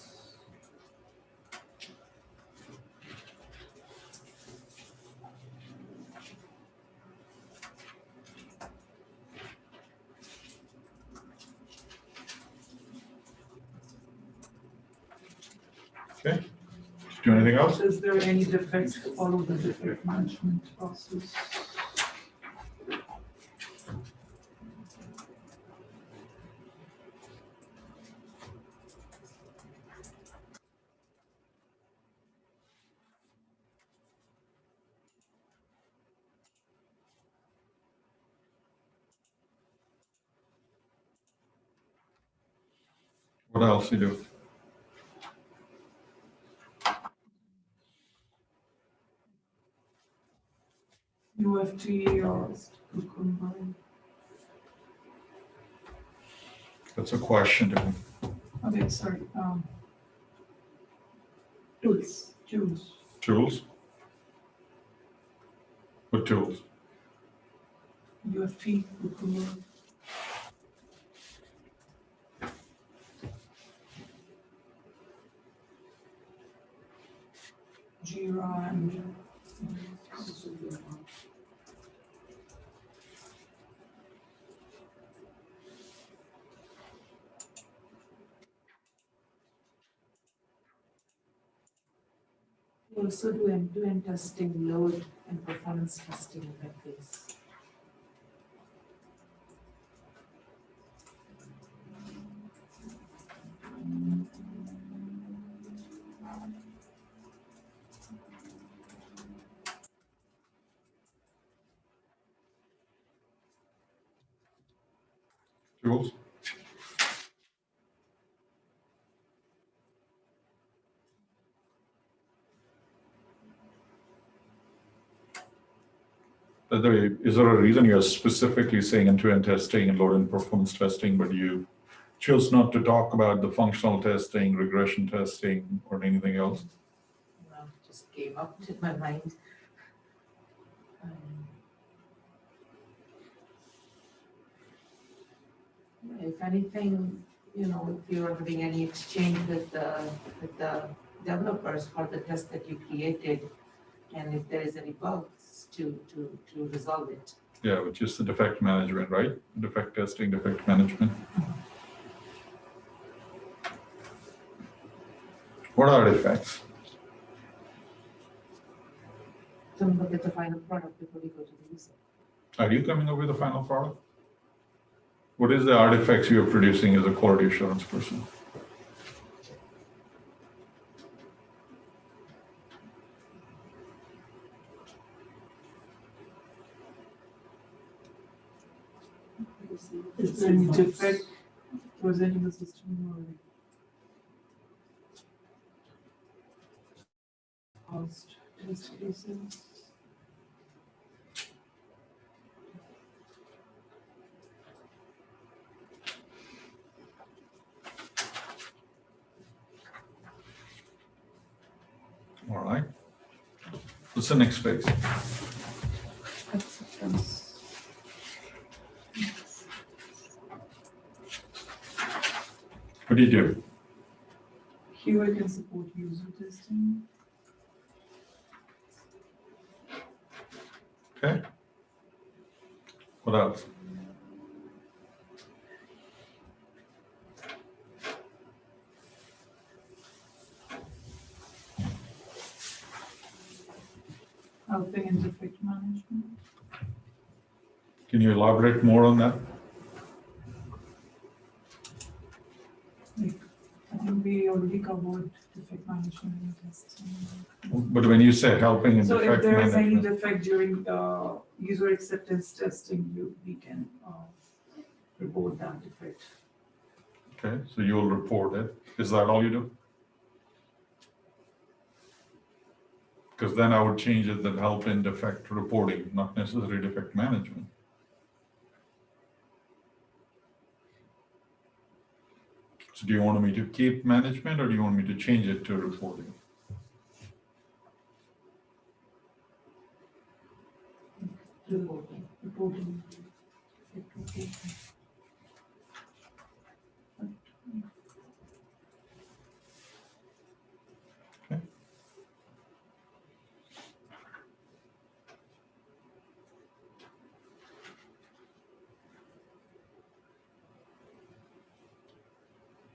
Okay. Do anything else? Is there any defects to follow the defect management process? What else you do? UFT or combine. That's a question to me. Okay, sorry. Tools. Tools? What tools? UFT. Combine. Jira and We also do end-to-end testing, load and performance testing in that case. Tools? Is there a reason you're specifically saying end-to-end testing and load and performance testing, but you chose not to talk about the functional testing, regression testing, or anything else? Just came up to my mind. If anything, if you're having any exchange with the developers for the test that you created, and if there is any bugs to resolve it. Yeah, which is the defect management, right? Defect testing, defect management. What artifacts? Don't look at the final product before you go to the user. Are you coming up with a final product? What is the artifacts you're producing as a quality assurance person? It's a defect present in the system or cost test cases. All right. What's the next phase? Acceptance. What do you do? QA can support user testing. Okay. What else? Helping in defect management. Can you elaborate more on that? I think we already covered defect management and testing. But when you say helping in So if defect there is any management, defect during user acceptance testing, we can report that defect. okay, so you'll report it. Is that all you do? Because then I would change it that help in defect reporting, not necessarily defect management. So do you want me to keep management or do you want me to change it to reporting? Reporting. Reporting. Okay.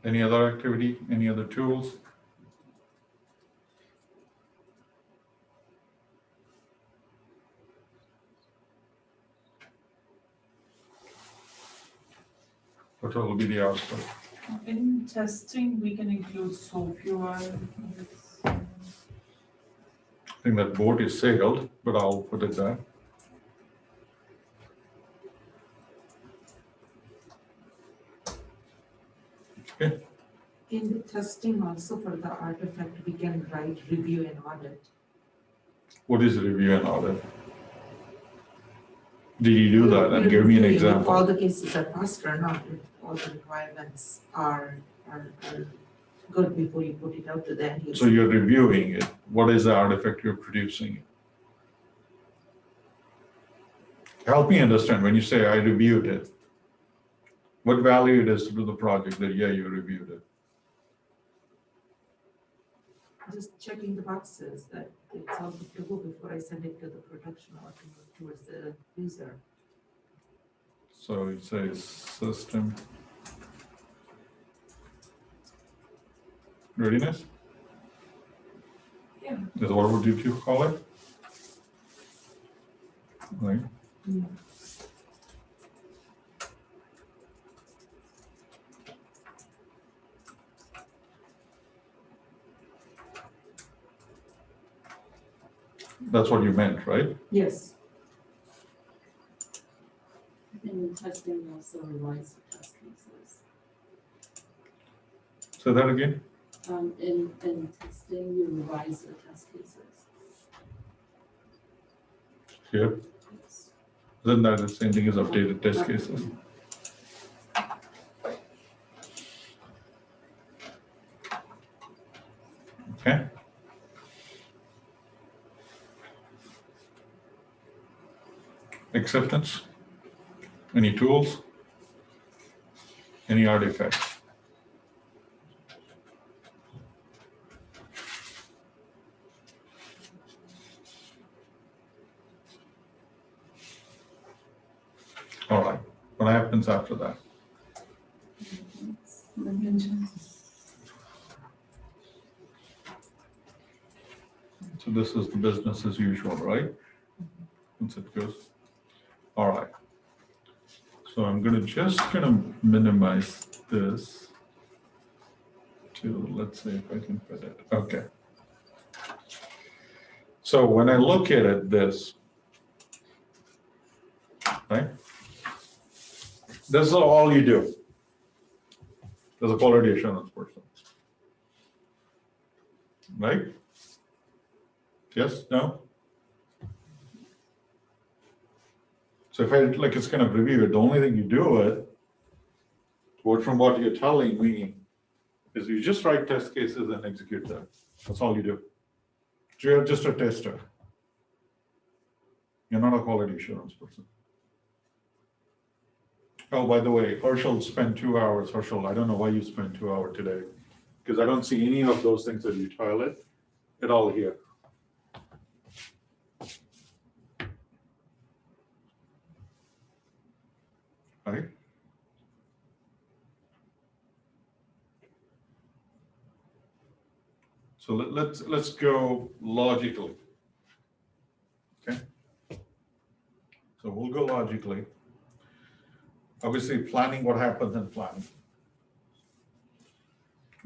Any other activity, any other tools? What will be the output? In testing, we can include SOAP UI. I think that boat is sailed, but I'll put it there. Okay, In the testing also for the artifact, we can write review and audit. what is review and audit? Did you do that? And We're give me an reviewing if all example. the cases are passed or not, if all the requirements are good before you put it out to the end user. So you're reviewing it. What is the artifact you're producing? Help me understand when you say I reviewed it. What value it is to the project that, yeah, you reviewed it. Just checking the boxes that it's all good to go before I send it to the production or towards the user. So it says system readiness. Yeah. Is what did you call it? Right. Yeah. That's what you meant, right? Yes. In testing, also revise the test cases. Say that again. In testing, you revise the test cases. Here. Yes. Isn't that the same thing as updated test cases? Okay. Acceptance? Any tools? Any artifacts? All right. What happens after that? this is the business as usual, right? Once it goes. All right. So I'm just gonna minimize this to, let's see if I can fit it. Okay. So when I look at it, this, right? This is all you do as a quality assurance person. Right? Yes, no? So if I like it's kind of review it, the only thing you do it, from what you're telling me, is you just write test cases and execute them. That's all you do. So you're just a tester. You're not a quality assurance person. Oh, by the way, Herschel spent 2 hours. Herschel, I don't know why you spent 2 hours today, because I don't see any of those things that you toilet at all here. Right? So let's go logically. Okay. So we'll go logically. Obviously, planning what happens in planning.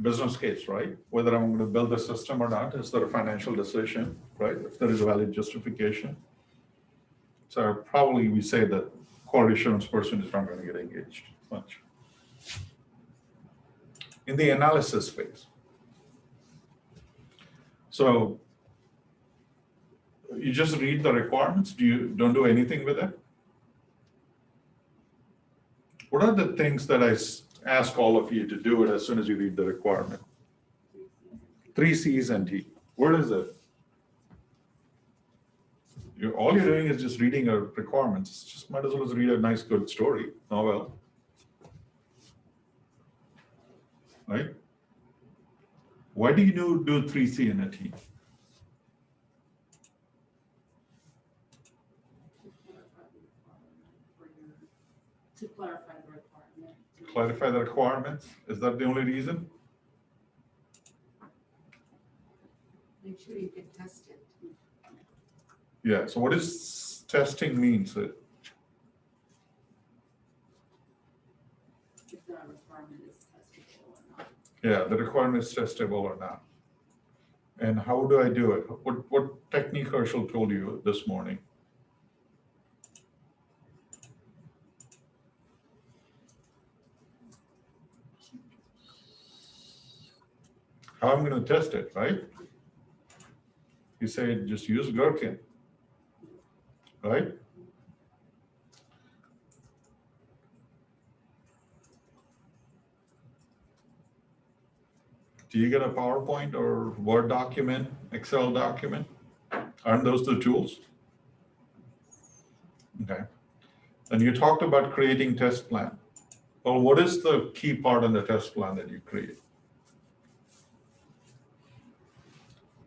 Business case, right? Whether I'm going to build a system or not, is there a financial decision, right? If there is a valid justification. So probably we say that quality assurance person is not going to get engaged much. In the analysis phase. So you just read the requirements, don't do anything with it? What are the things that I ask all of you to do it as soon as you read the requirement? 3 C's and T. Where is it? All you're doing is just reading a requirements. Just might as well read a nice, good story, novel. Right? Why do you do 3C and a T? To clarify the requirement. Clarify the requirements? Is that the only reason? Make sure you can test it. Yeah, so what does testing means? If that requirement is testable or not. Yeah, the requirement is testable or not. And how do I do it? What technique Herschel told you this morning? How I'm going to test it, right? You say just use Gherkin, right? Do you get a PowerPoint or Word document, Excel document? Aren't those the tools? Okay. And you talked about creating test plan. Well, what is the key part in the test plan that you create?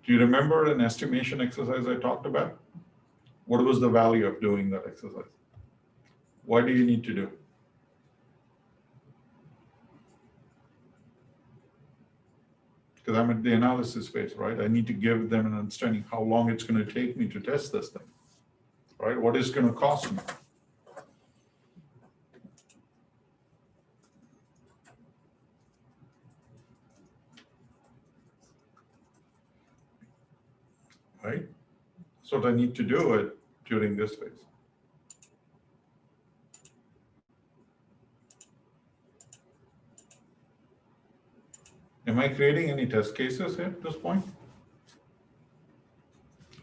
Do you remember an estimation exercise I talked about? What was the value of doing that exercise? Why do you need to do it? Because I'm at the analysis phase, right? I need to give them an understanding how long it's going to take me to test this thing, right? What is going to cost me? Right? So I need to do it during this phase. Am I creating any test cases here at this point?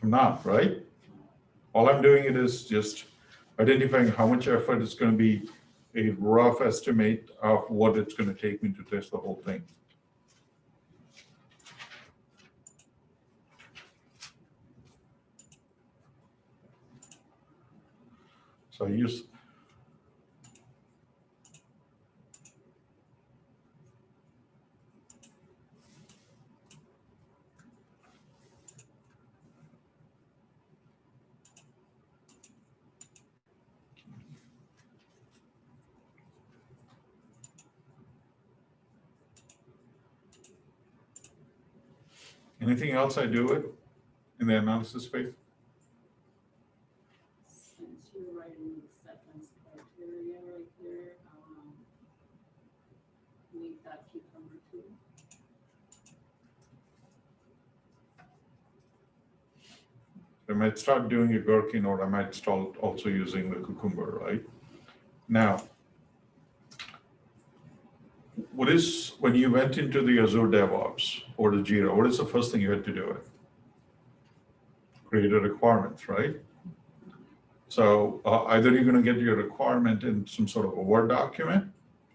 I'm not, right? All I'm doing it is just identifying how much effort is going to be, a rough estimate of what it's going to take me to test the whole thing. So I use anything else I do it in in the analysis phase? Since you're writing the acceptance criteria right there, leave that cucumber too. I might start doing a Gherkin, or I might start also using the Cucumber, right? Now, when you went into the Azure DevOps or the Jira, what is the first thing you had to do? Create a requirement, right? So either you're going to get your requirement in some sort of a Word document,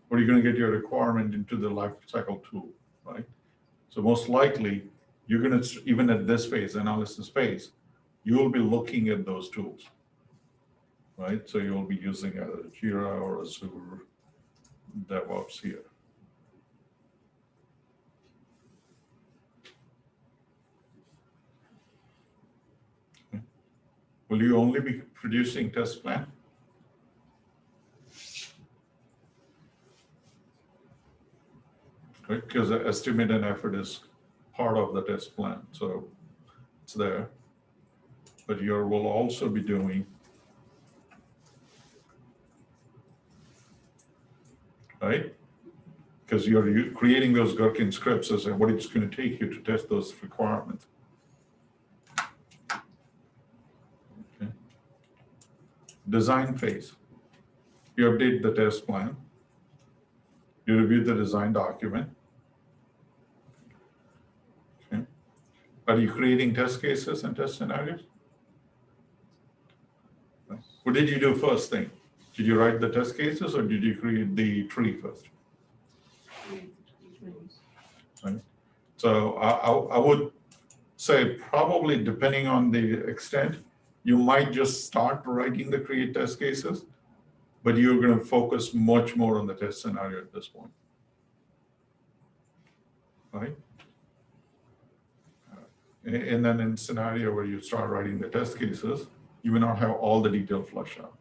or you're going to get your requirement into the lifecycle tool, right? So most likely, you're going to, even at this phase, analysis phase, you will be looking at those tools, right? So you'll be using either Jira or Azure DevOps here. Okay. Will you only be producing test plan? Right, because the estimate and effort is part of the test plan, so it's there. But you will also be doing, right? Because you're creating those Gherkin scripts as what it's going to take you to test those requirements. Okay. Design phase. You update the test plan. You review the design document. Okay. Are you creating test cases and test scenarios? What did you do first thing? Did you write the test cases or did you create the tree first? Right. So I would say probably depending on the extent, you might just start writing the create test cases, but you're going to focus much more on the test scenario at this point. Right? And then in scenario where you start writing the test cases, you may not have all the detail flushed out.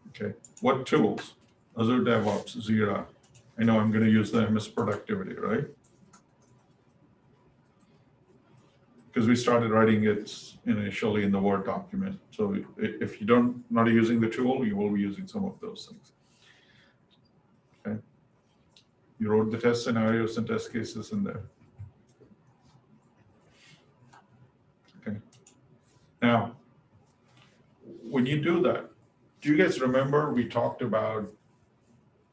Okay, what tools? Azure DevOps, Jira. I know I'm going to use the MS Productivity, right? Because we started writing it initially in the Word document. So if you not using the tool, you will be using some of those things. Okay, you wrote the test scenarios and test cases in there. Okay, now, when you do that, do you guys remember we talked about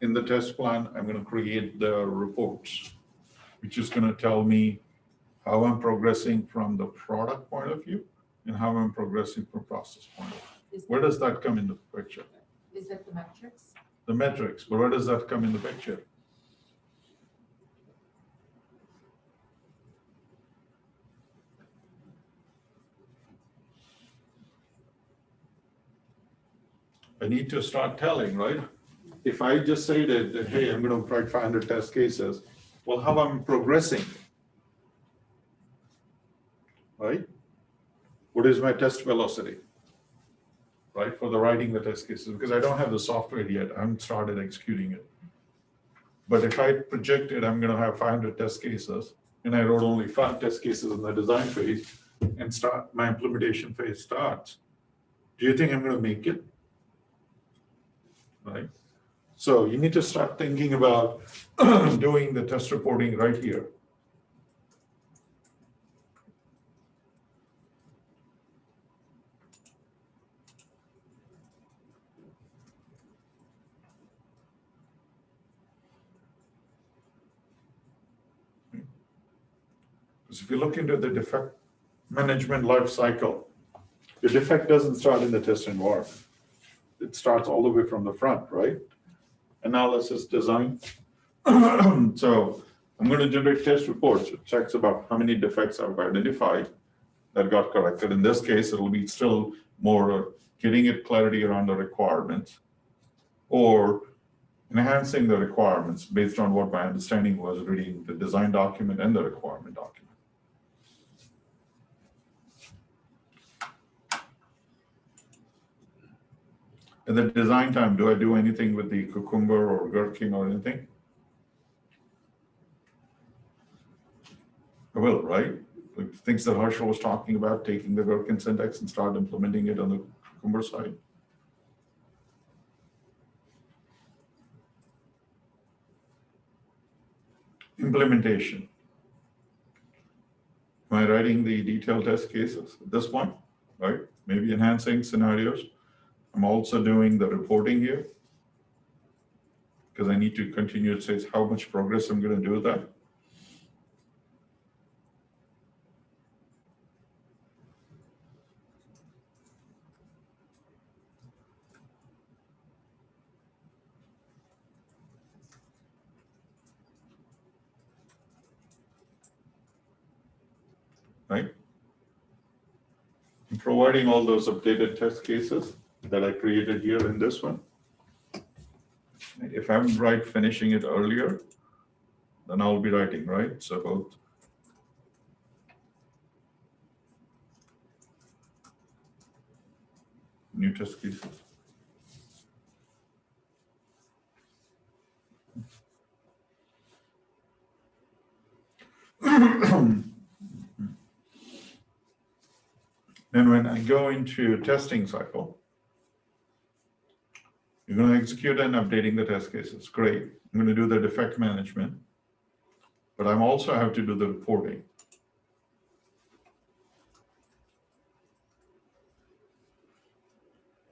in the test plan, I'm going to create the reports, which is going to tell me how I'm progressing from the product point of view and how I'm progressing from process point of view. Where does that come into the picture? Is that the metrics? The metrics, but where does that come in the picture? I need to start telling, right? If I just say that, hey, I'm going to write 500 test cases, well, how I'm progressing, right? What is my test velocity, right? For the writing the test cases, because I don't have the software yet. I haven't started executing it. But if I projected I'm going to have 500 test cases, and I wrote only 5 test cases in the design phase, and my implementation phase starts, do you think I'm going to make it? Right? So you need to start thinking about doing the test reporting right here. Because if you look into the defect management life cycle, the defect doesn't start in the test environment. It starts all the way from the front, right? Analysis, design. So I'm going to generate test reports. It checks about how many defects I've identified that got corrected. In this case, it'll be still more getting it clarity around the requirements or enhancing the requirements based on what my understanding was reading the design document and the requirement document. At the design time, do I do anything with the Cucumber or Gherkin or anything? I will, right? like things that Harshal was talking about, taking the Gherkin syntax and start implementing it on the Cucumber side. Implementation. Am I writing the detailed test cases at this point, right? Maybe enhancing scenarios. I'm also doing the reporting here because I need to continue to say how much progress I'm going to do with that. Right? I'm providing all those updated test cases that I created here in this one. If I'm finishing it earlier, then I'll be writing, right? So both. New test cases. Then when I go into testing cycle, you're going to execute and updating the test cases. Great. I'm going to do the defect management, but I'm also have to do the reporting.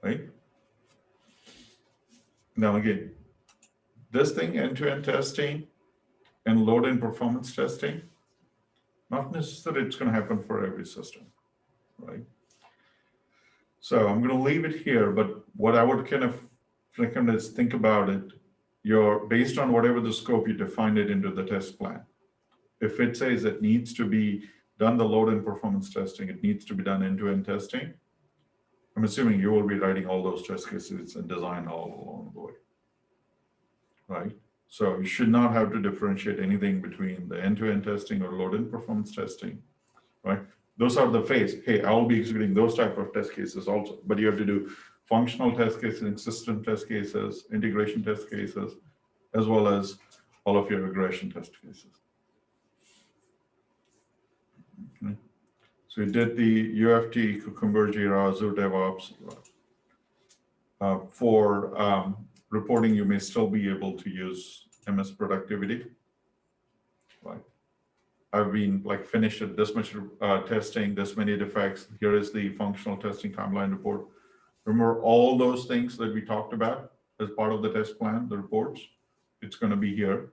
Right? Now again, this thing, end-to-end testing and load and performance testing, not necessarily it's going to happen for every system, right? So I'm going to leave it here, but what I would kind of recommend is think about it. You're based on whatever the scope, you define it into the test plan. If it says it needs to be done the load and performance testing, it needs to be done end-to-end testing, I'm assuming you will be writing all those test cases and design all along the way, right? So you should not have to differentiate anything between the end-to-end testing or load and performance testing, right? Those are the phase. Hey, I will be executing those type of test cases also, but you have to do functional test cases, system test cases, integration test cases, as well as all of your regression test cases. Okay. So you did the UFT, Cucumber, Jira, Azure DevOps. For reporting, you may still be able to use MS Productivity. Right. I've been like finished at this much testing, this many defects. Here is the functional testing timeline report. Remember all those things that we talked about as part of the test plan, the reports, it's going to be here.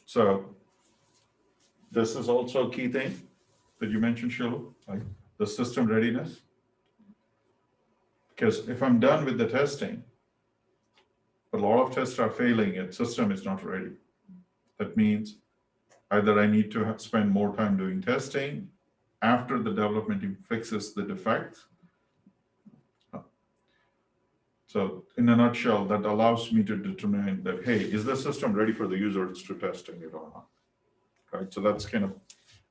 So this is also a key thing that you mentioned, Shilu, like the system readiness. Because if I'm done with the testing, a lot of tests are failing and system is not ready. That means either I need to spend more time doing testing after the development team fixes the defects. So in a nutshell, that allows me to determine that, hey, is the system ready for the users to testing it or not? Right. So that's kind of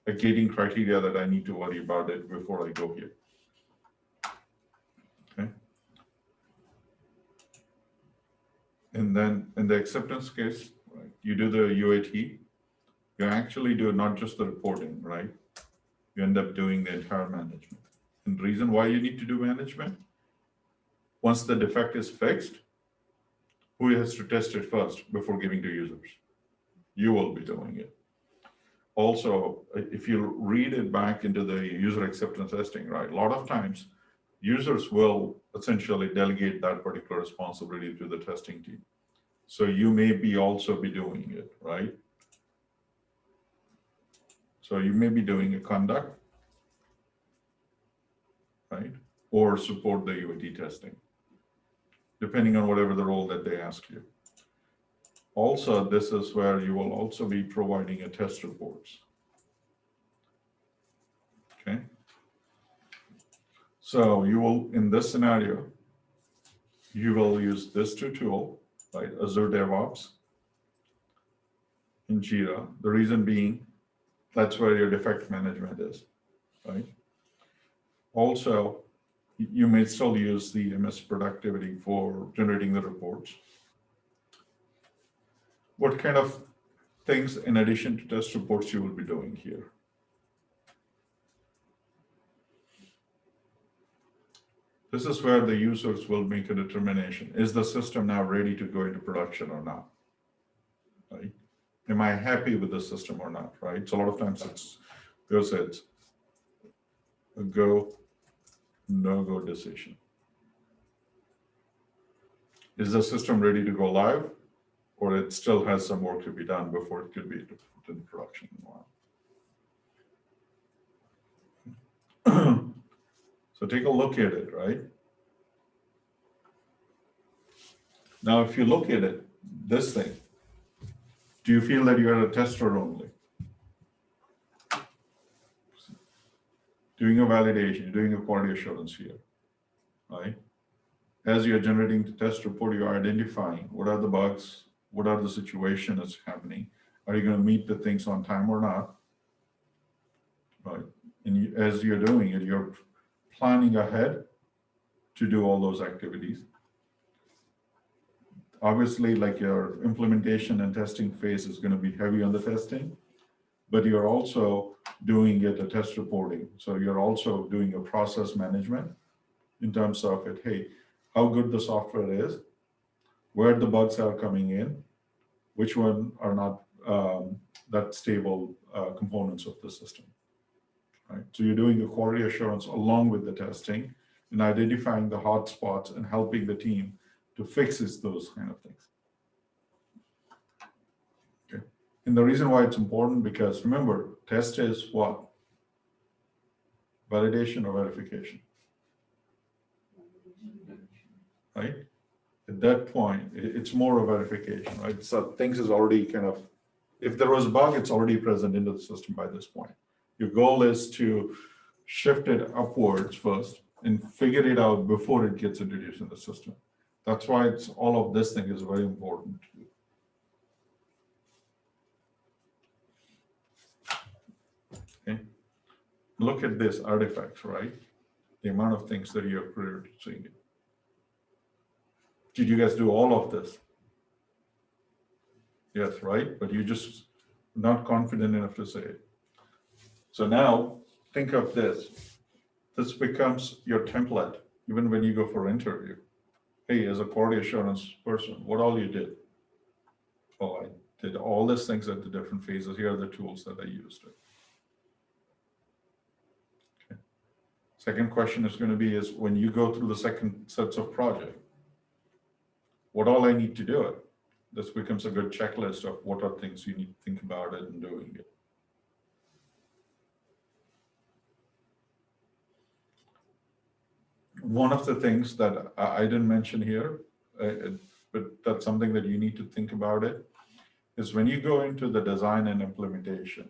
a gating criteria that I need to worry about it before I go here. Okay. And then in the acceptance case, right, you do the UAT. You actually do not just the reporting, right? You end up doing the entire management. And the reason why you need to do management, once the defect is fixed, who has to test it first before giving to users? You will be doing it. Also, if you read it back into the user acceptance testing, right, a lot of times users will essentially delegate that particular responsibility to the testing team. So you may be also be doing it, right? So you may be doing a conduct, right? Or support the UAT testing, depending on whatever the role that they ask you. Also, this is where you will also be providing a test reports. Okay. So you will, in this scenario, you will use this tool, right? Azure DevOps in Jira. The reason being, that's where your defect management is, right? Also, you may still use the MS Productivity for generating the reports. what kind of things in addition to test reports you will be doing here. This is where the users will make a determination. Is the system now ready to go into production or not? Right? Am I happy with the system or not? Right? So a lot of times it's a go, no-go decision. Is the system ready to go live, or it still has some work to be done before it could be put in production? So take a look at it, right? Now, if you look at it, this thing, do you feel that you're a tester only? Doing a validation, doing a quality assurance here, right? As you're generating the test report, you're identifying what are the bugs, what are the situations that's happening. Are you going to meet the things on time or not? Right. And as you're doing it, you're planning ahead to do all those activities. Obviously, like your implementation and testing phase is going to be heavy on the testing, but you're also doing it a test reporting. So you're also doing a process management in terms of it, hey, how good the software is, where the bugs are coming in, which one are not that stable components of the system. Right? So you're doing the quality assurance along with the testing and identifying the hot spots and helping the team to fix those kind of things. Okay. And the reason why it's important, because remember, test is what? Validation or verification. Right? At that point, it's more of verification, right? So things is already kind of, if there was a bug, it's already present into the system by this point. Your goal is to shift it upwards first and figure it out before it gets introduced in the system. That's why it's all of this thing is very important. Okay. Look at this artifacts, right? The amount of things that you're producing. Did you guys do all of this? Yes, right? But you're just not confident enough to say it. So now think of this. This becomes your template, even when you go for interview. Hey, as a quality assurance person, what all you did? Oh, I did all these things at the different phases. Here are the tools that I used. Okay. Second question is going to be is when you go through the second sets of project, what all I need to do it? This becomes a good checklist of what are things you need to think about it and doing it. One of the things that I didn't mention here, but that's something that you need to think about it, is when you go into the design and implementation,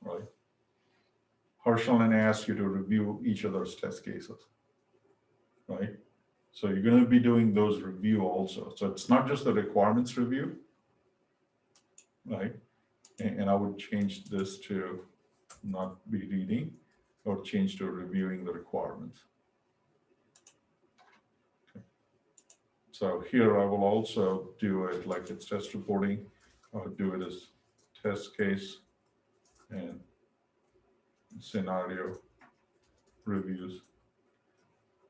right? Harshal and I ask you to review each of those test cases, right? So you're going to be doing those review also. So it's not just the requirements review, right? And I would change this to not be reading or change to reviewing the requirements. Okay. So here I will also do it like it's test reporting. I would do it as test case and scenario reviews.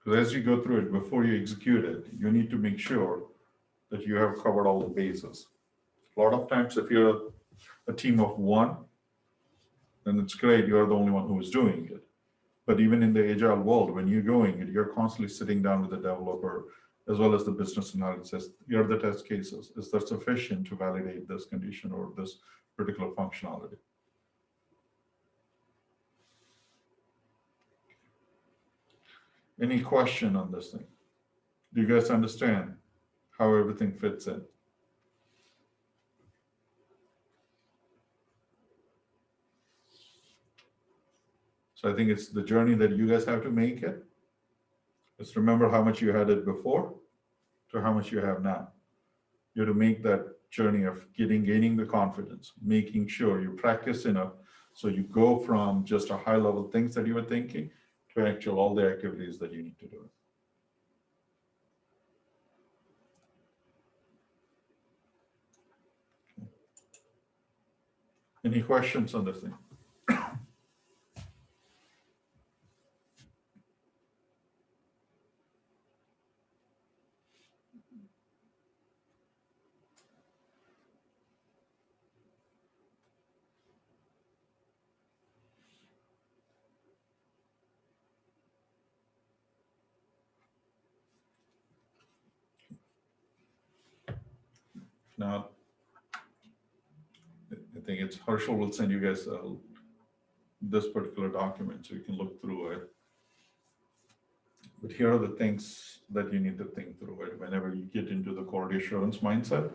Because as you go through it, before you execute it, you need to make sure that you have covered all the bases. A lot of times, if you're a team of one, then it's great, you're the only one who is doing it. But even in the agile world, when you're going it, you're constantly sitting down with the developer as well as the business analysis. Here are the test cases. Is that sufficient to validate this condition or this particular functionality? Any question on this thing? Do you guys understand how everything fits in? So I think it's the journey that you guys have to make it. Just remember how much you had it before to how much you have now. You have to make that journey of gaining the confidence, making sure you practice enough so you go from just a high level things that you were thinking to actual all the activities that you need to do. Any questions on this thing? Now, I think it's Herschel will send you guys this particular document so you can look through it. But here are the things that you need to think through it whenever you get into the quality assurance mindset,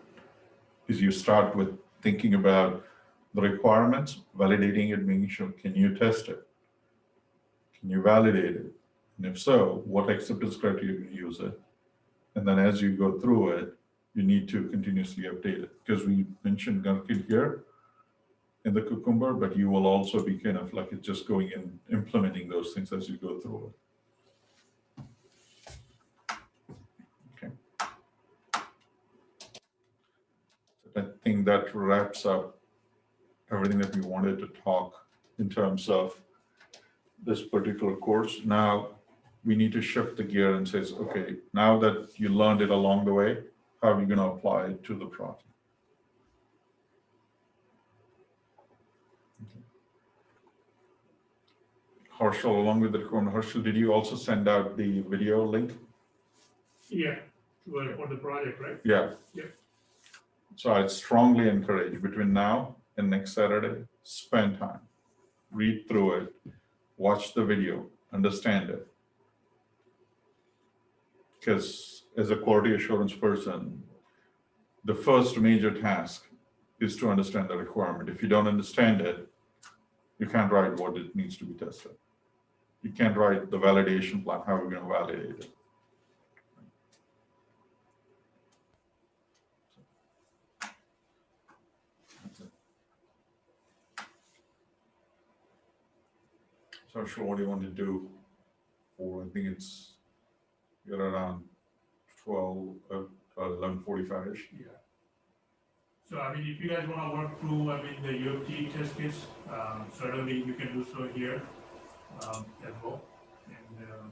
is you start with thinking about the requirements, validating it, making sure, can you test it? Can you validate it? And if so, what acceptance criteria you use it? And then as you go through it, you need to continuously update it, because we mentioned Gherkin here in the Cucumber, but you will also be kind of like it's just going and implementing those things as you go through it. Okay. So I think that wraps up everything that we wanted to talk in terms of this particular course. Now we need to shift the gear and say, okay, now that you learned it along the way, how are you going to apply it to the project? Okay. Herschel, along with the requirement, Herschel, did you also send out the video link? Yeah, well, for the project, right? Yeah. Yeah. So I strongly encourage between now and next Saturday, spend time, read through it, watch the video, understand it. Because as a quality assurance person, the first major task is to understand the requirement. If you don't understand it, you can't write what it needs to be tested. You can't write the validation plan, how we're going to validate it. So sure, what do you want to do? Or I think you're around 11:45-ish. Yeah. So, I mean, if you guys want to work through, the UFT test case, certainly you can do so here as well. And